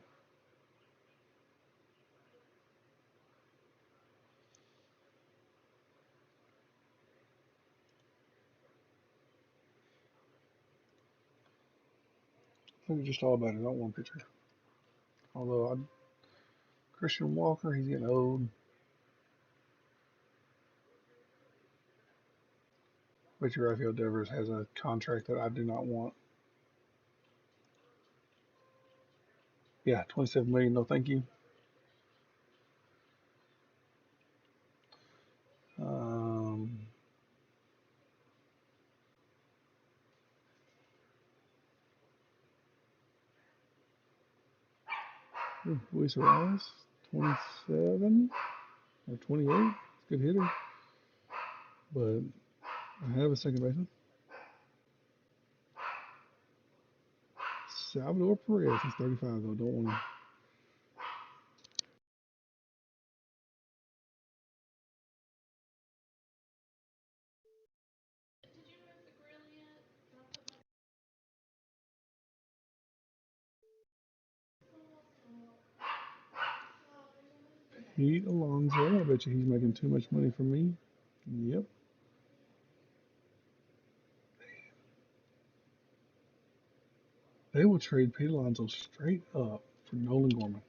I think it's just all about it. I don't want a pitcher. Although Christian Walker, he's getting old. Richie Raphael Devers has a contract that I do not want. Yeah, 27 million. No, thank you. Um, Luis Arias, 27 or 28. Good hitter, but I have a second baseman. Salvador Perez, he's 35 though. Don't want him. Pete Alonso, I bet you he's making too much money for me. Yep. They will trade Pete Alonso straight up for Nolan Gorman.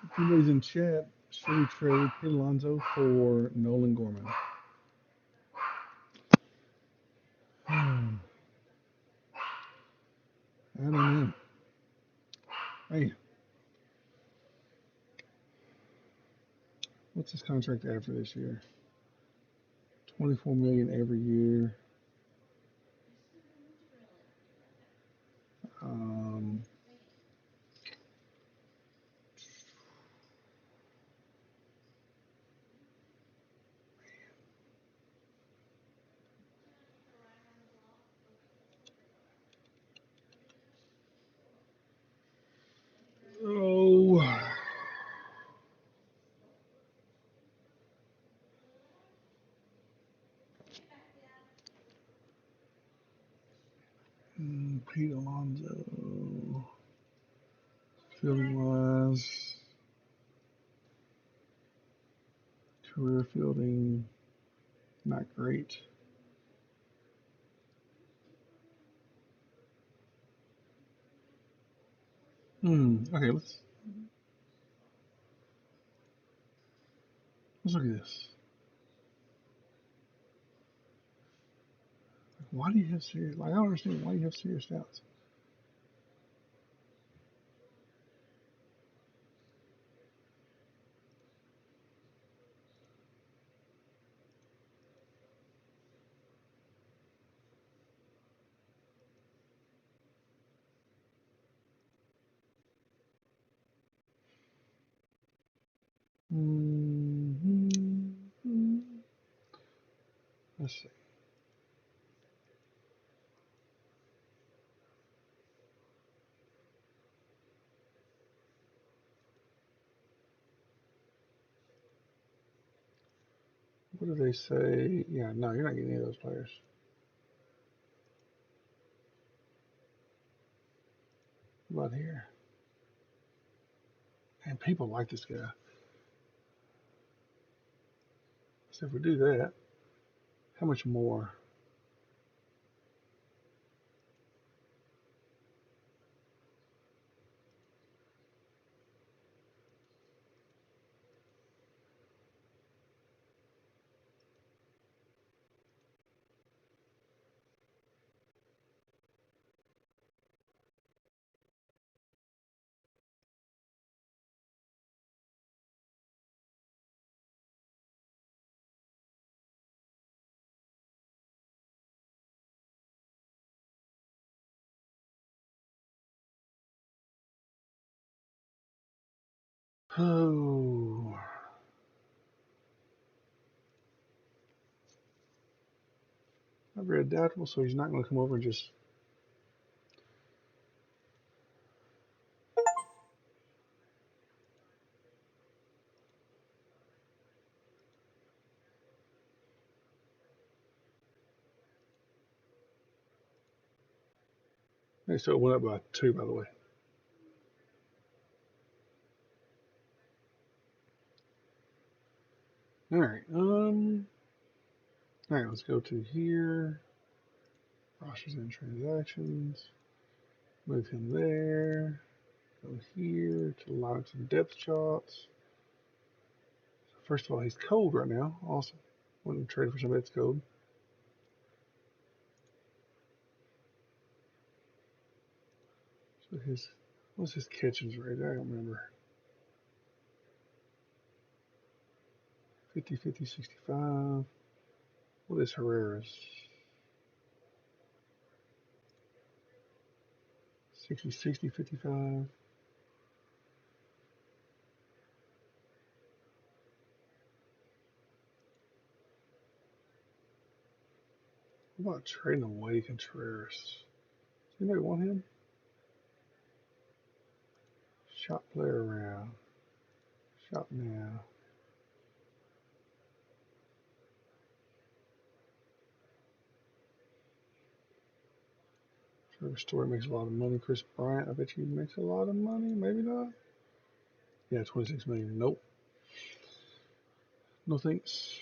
If anybody's in chat, should we trade Pete Alonso for Nolan Gorman? I don't know. Hey, what's his contract after this year? 24 million every year. Um, oh, Pete Alonso, fielding wise, career fielding, not great. Okay, let's Let's look at this. Why do you have serious? Like, I don't understand why you have serious doubts. Let's see. What do they say? Yeah, no, you're not getting any of those players. What about here? And people like this guy. So if we do that, how much more? Oh, not very adaptable, so he's not going to come over and just. Hey, so it went up by 2, by the way. All right. All right. Let's go to here. Rosters and transactions. Move him there. Go here to lineups and depth charts. First of all, he's cold right now. Awesome. Wouldn't trade for somebody that's cold. So what's his catchings rate? I don't remember. 50, 50, 65. What is Herrera's? 60, 60, 55. What about trading away Contreras? Does anybody want him? Shop player around. Shop now. Trevor Story makes a lot of money. Chris Bryant, I bet he makes a lot of money. Maybe not. Yeah, 26 million. Nope. No thanks.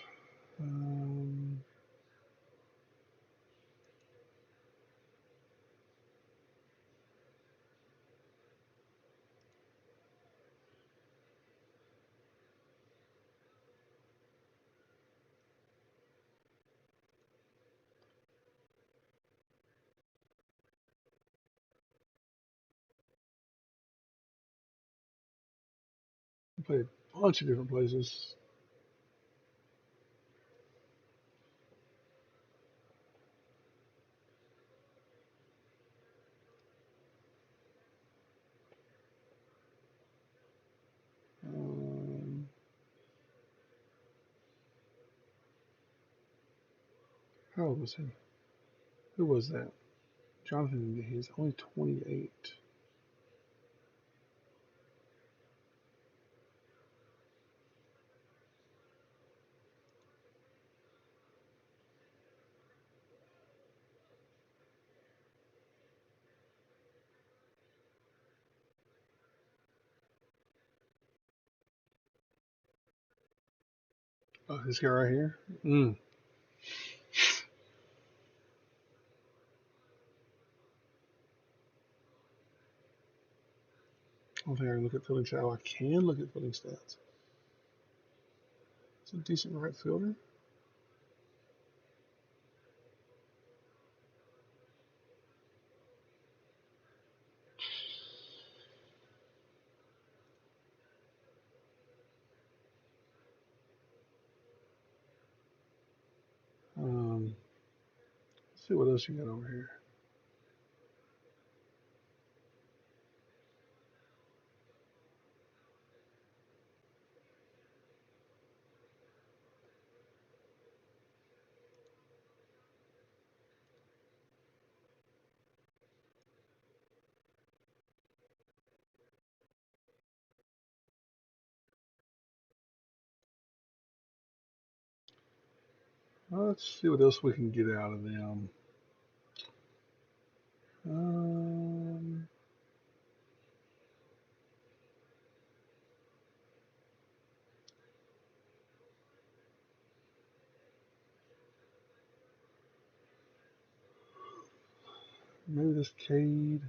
I played a bunch of different places. How old was he? Who was that? Jonathan, he's only 28. Oh, this guy right here? I don't think I can look at fielding stats. Oh, I can look at fielding stats. It's a decent right fielder. Let's see what else you got over here. Let's see what else we can get out of them. Maybe this Cade.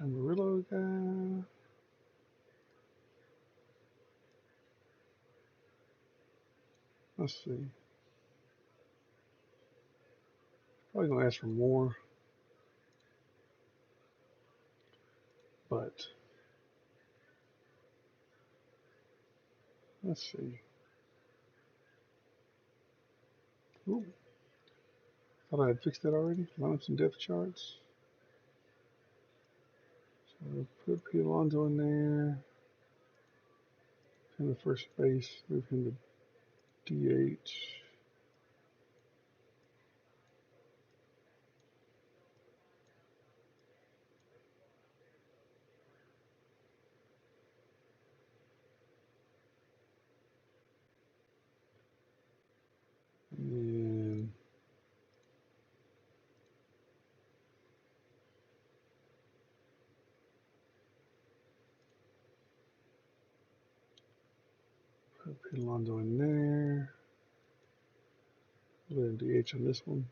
Amarillo guy. Let's see. Probably gonna ask for more, but let's see. Ooh, thought I had fixed that already. Line up some depth charts. So put Pete Alonso in there. In the first base, move him to DH. And put Pete Alonso in there. Put in DH on this one.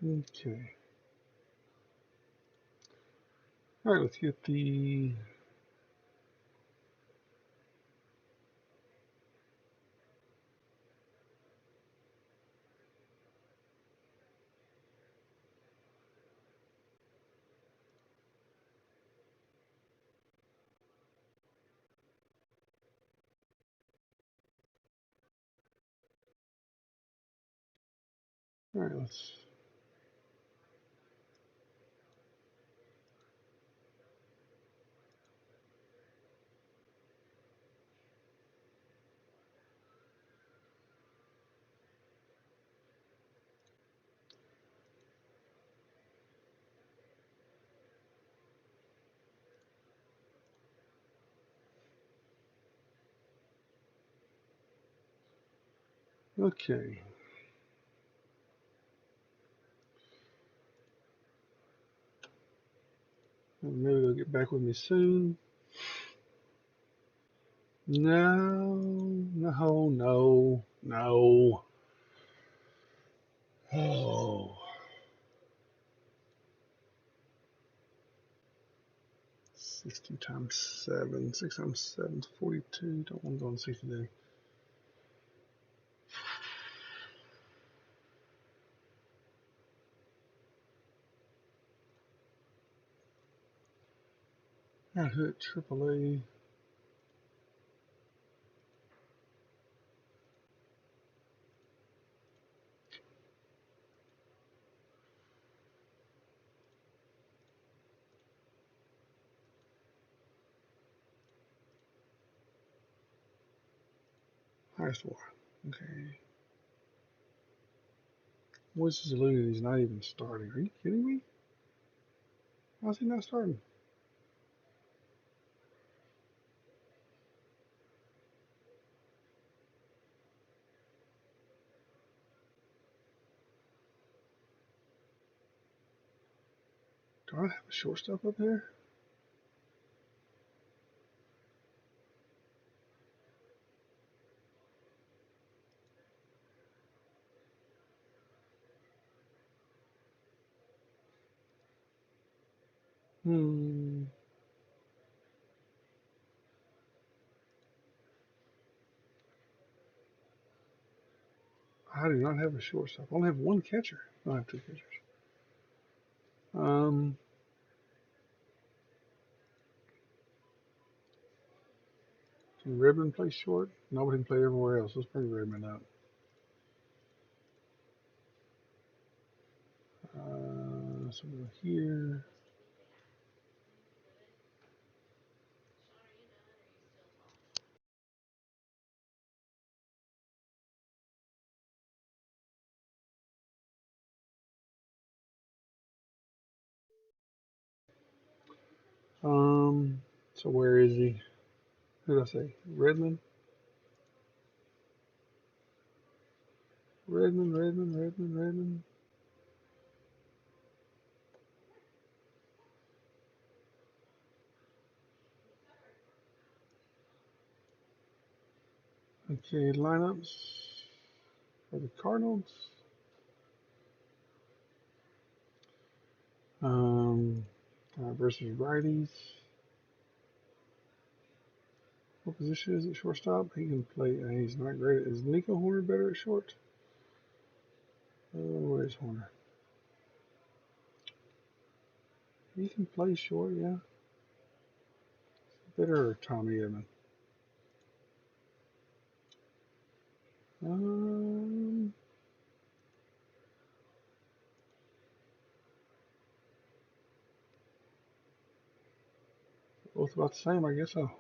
Okay. All right, let's get the all right, let's okay. Maybe they'll get back with me soon. No, no, no, no. Oh. 60 times 7. 6 times 7 is 42. Don't want to go on 60 day. I hit AAA. Highest WAR. Okay. Moises alluded he's not even starting. Are you kidding me? How's he not starting? Do I have a shortstop up there? I do not have a shortstop. I only have one catcher. I have two catchers. Can Redmond play short? Nobody can play everywhere else. Let's bring Redmond up. So we're here. So where is he? Who did I say? Redmond? Redmond. Okay, lineups for the Cardinals. Versus righties. What position is it? Shortstop? He can play. He's not great. Is Nico Horner better at short? Where's Horner? He can play short, yeah. Better Tommy Edman. Both about the same, I guess so.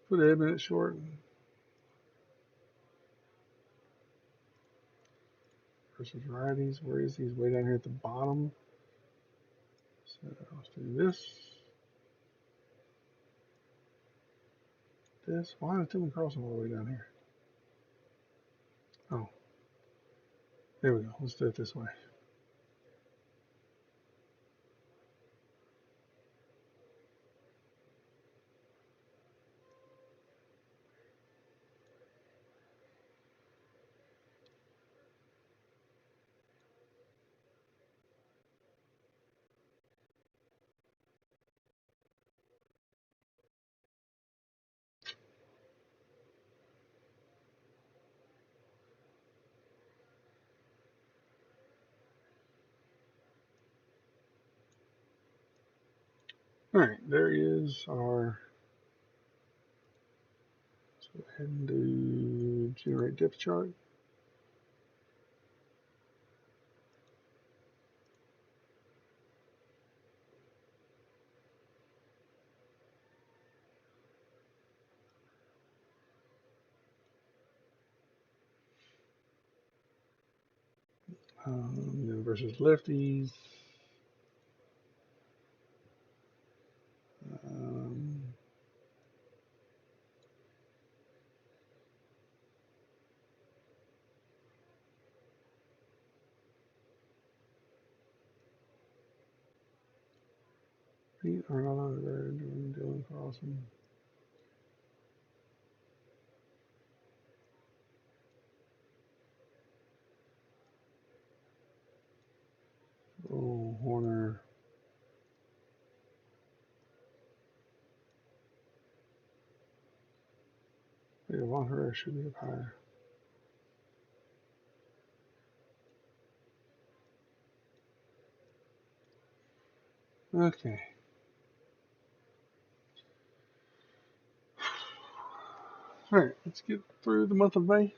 Put Edman at short. Versus righties. Where is he? He's way down here at the bottom. So let's do this. This. Why is Timmy Carlson all the way down here? Oh. There we go. Let's do it this way. Alright, there is our. Let's go ahead and do generate depth chart. Then versus lefties. Pete Arnold, Dylan Carlson. Oh, Horner. Yeah, Von Herrera should be up higher. Okay. Alright, let's get through the month of May.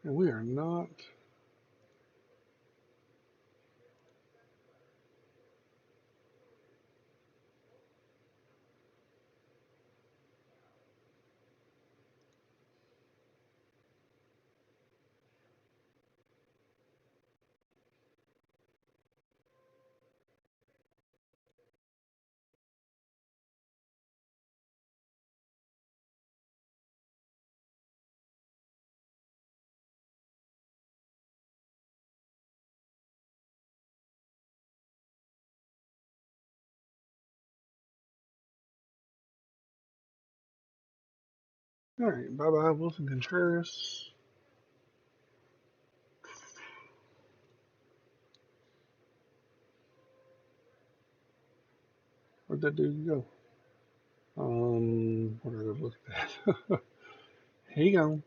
And we are not. All right, bye-bye, Wilson Contreras. Where'd that dude go? What did I look at that? He gone.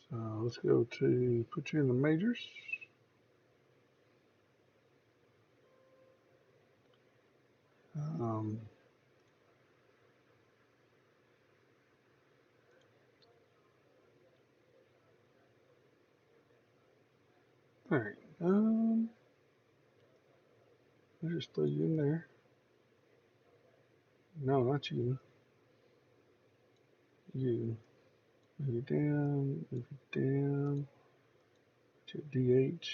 So let's go to put you in the majors. Um, all right. I'll just throw you in there. No, not you. You. Move you down. Move you down. To DH.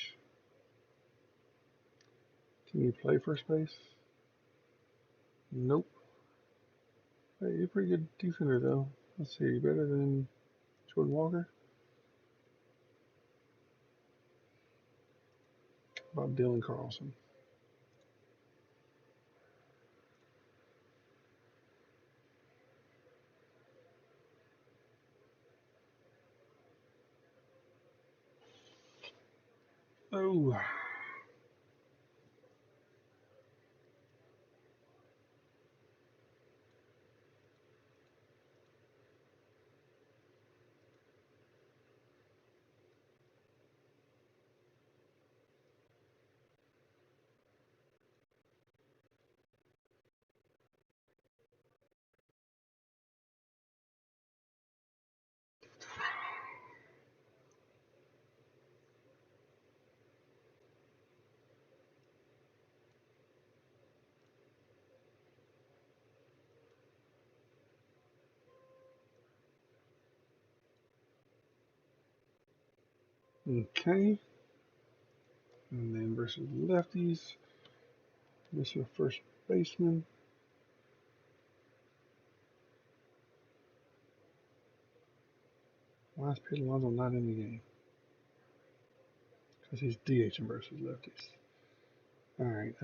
Can you play first base? Nope. Hey, you're a pretty good defender though. Let's see. You better than Jordan Walker? How about Dylan Carlson? Oh. Okay. And then versus lefties. Mr. First Baseman. Why is Pete Alonso not in the game? Because he's DHing versus lefties. All right.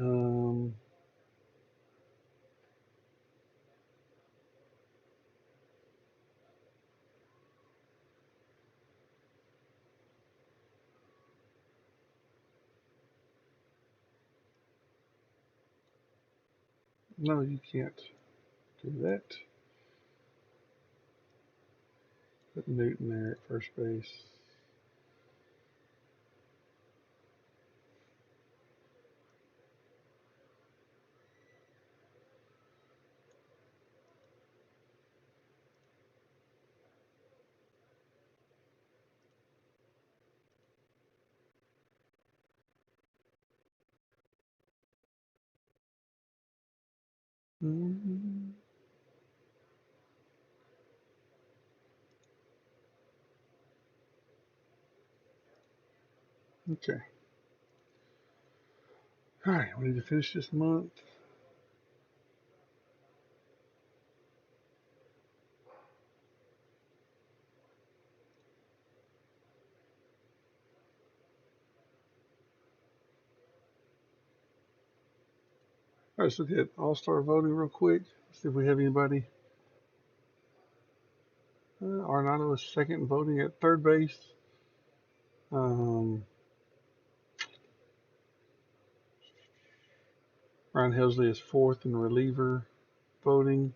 No, you can't do that. Put Newton there at first base. Mm-hmm. Okay. All right. We need to finish this month. All right, let's look at All-Star voting real quick. See if we have anybody. Arnado is second voting at third base. Ryan Helsley is fourth in reliever voting.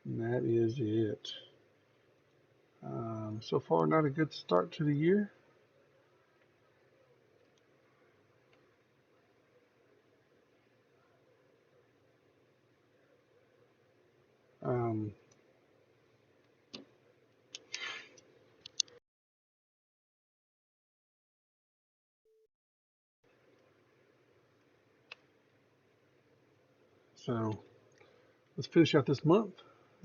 And that is it. So far, not a good start to the year. Um, so let's finish out this month,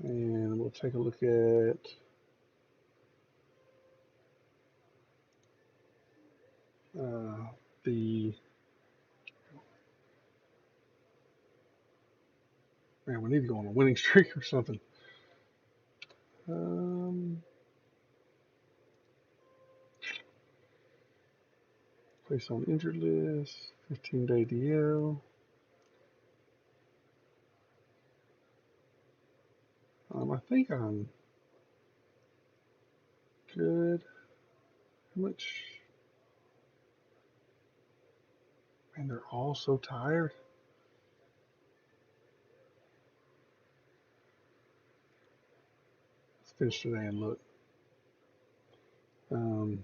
and we'll take a look at the. Man, we need to go on a winning streak or something. Place on injured list, 15-day DL. I think I'm good. How much? Man, they're all so tired. Let's finish today and look. Um,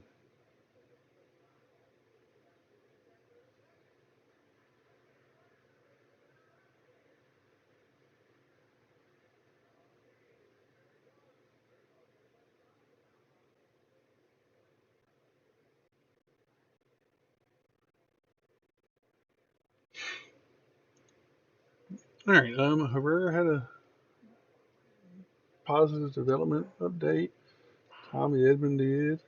all right. Herrera had a positive development update. Tommy Edmond did.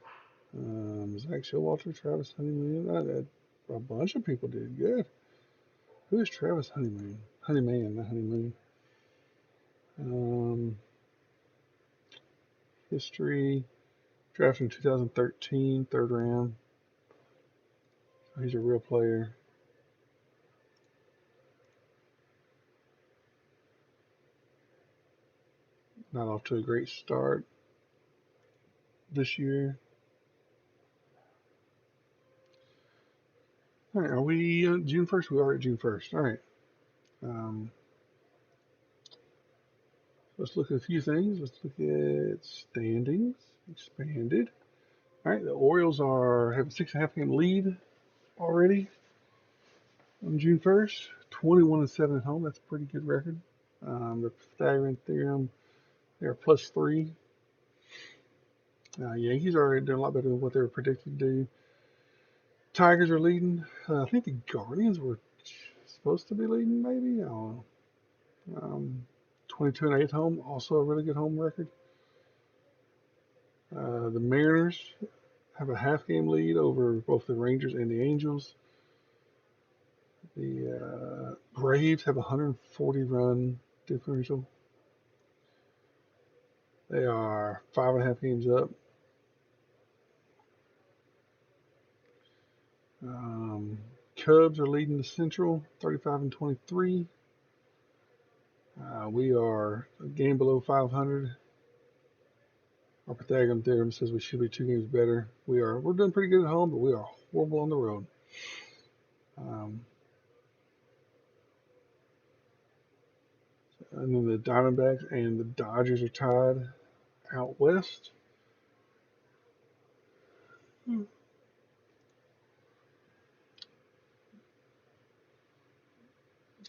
Zach Showalter, Travis Honeyman. A bunch of people did good. Who is Travis Honeyman? Honeyman, not Honeymoon. Um, History. Drafted in 2013, third round. So he's a real player. Not off to a great start this year. All right, are we June 1st? We are at June 1st. All right. Um, let's look at a few things. Let's look at standings, expanded. All right, the Orioles have a 6.5 game lead already on June 1st. 21-7 at home. That's a pretty good record. The Pythagorean theorem, they're +3. Yankees are doing a lot better than what they were predicted to do. Tigers are leading. I think the Guardians were supposed to be leading, maybe. I don't know. 22-8 home, also a really good home record. The Mariners have a half game lead over both the Rangers and the Angels. The Braves have a 140 run differential. They are 5.5 games up. Cubs are leading the Central, 35-23. We are a game below 500. Our Pythagorean theorem says we should be 2 games better. We're doing pretty good at home, but we are horrible on the road. And then the Diamondbacks and the Dodgers are tied out west.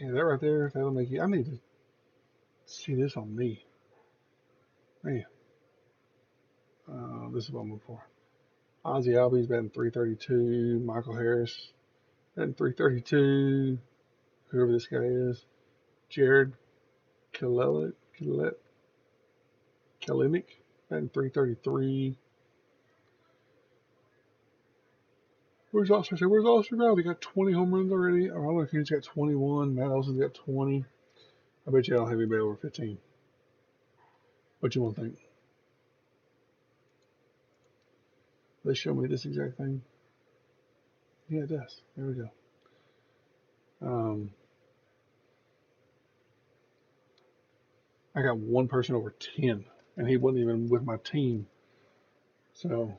Yeah, that right there, that'll make you. I need to see this on me. Man, this is what I'm looking for. Ozzy Albies batting 332. Michael Harris batting 332. Whoever this guy is. Jared Kalenic batting 333. Where's Oscar? Where's Oscar Brown? He got 20 home runs already. I don't know if he's got 21. Matt Olson's got 20. I bet you I don't have anybody over 15. What you want to think? They show me this exact thing. Yeah, it does. There we go. I got one person over 10, and he wasn't even with my team. So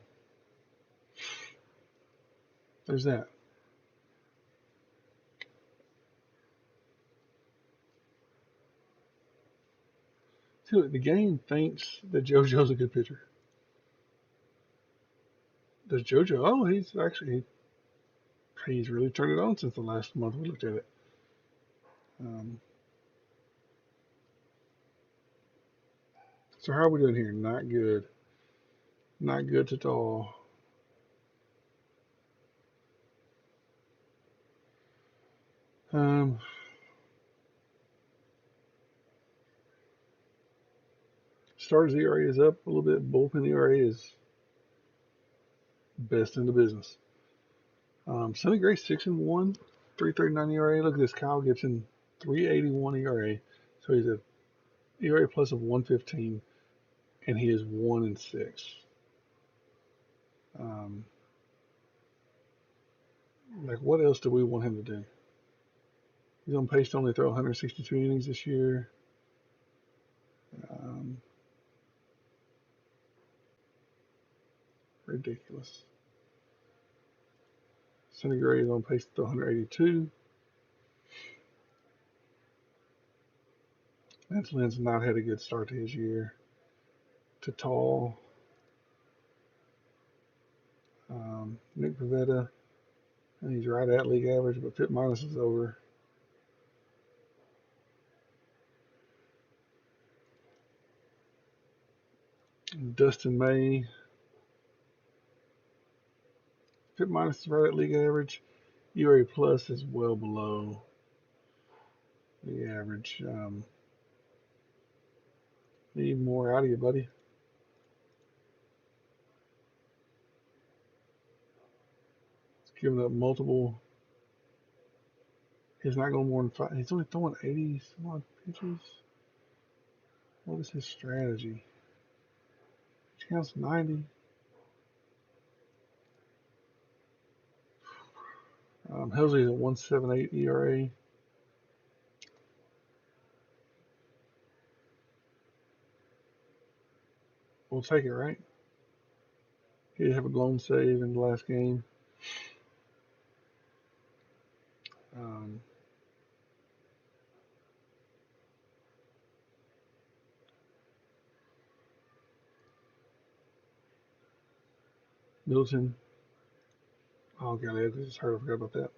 there's that. See, look, the game thinks that JoJo's a good pitcher. Does JoJo? Oh, he's really turned it on since the last month we looked at it. Um, So how are we doing here? Not good. Not good at all. Starters ERA is up a little bit. Bullpen ERA is best in the business. Sonny Gray 6-1, 3.39 ERA. Look at this, Kyle Gibson 3.81 ERA. So he's a ERA plus of 115, and he is 1-6. Like what else do we want him to do? He's on pace to only throw 162 innings this year. Ridiculous. Sonny Gray is on pace to throw 182. Lance Lynn's not had a good start to his year. Tatal, Nick Pivetta, and he's right at league average, but FIP minus is over. Dustin May, FIP minus is right at league average. ERA plus is well below the average. Need more out of you, buddy. He's giving up multiple. He's not going more than 5. He's only throwing 80 some odd pitches. What is his strategy? He counts 90. Helsley's at 1.78 ERA. We'll take it, right? He did have a blown save in the last game. Middleton. Oh, God, I just heard. I forgot about that.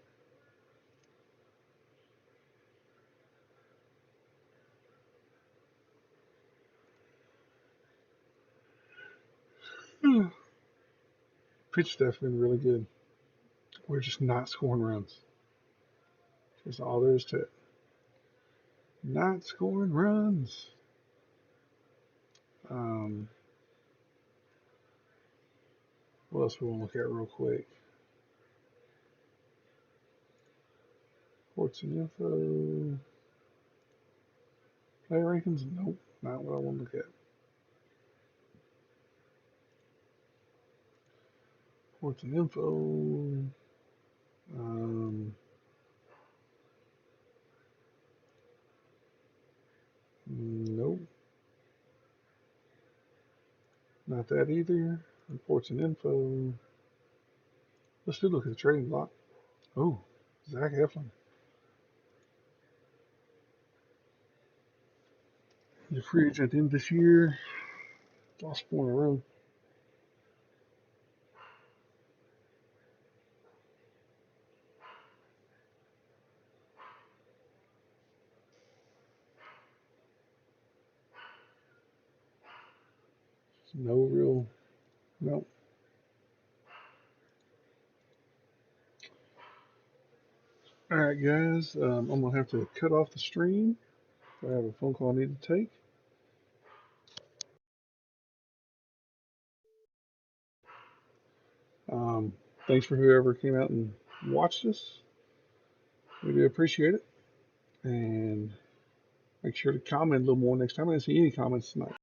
Pitch staff's been really good. We're just not scoring runs. That's all there is to it. Not scoring runs. What else we want to look at real quick? Sports and info. Player rankings? Nope, not what I want to look at. Sports and info. Nope. Not that either. Reports and info. Let's do look at the trading block. Oh, Zach Eflin. He's a free agent at the end of this year. Lost 4 in a row. No real. Nope. All right, guys. I'm going to have to cut off the stream. I have a phone call I need to take. Thanks for whoever came out and watched us. We do appreciate it. And make sure to comment a little more next time. I didn't see any comments tonight.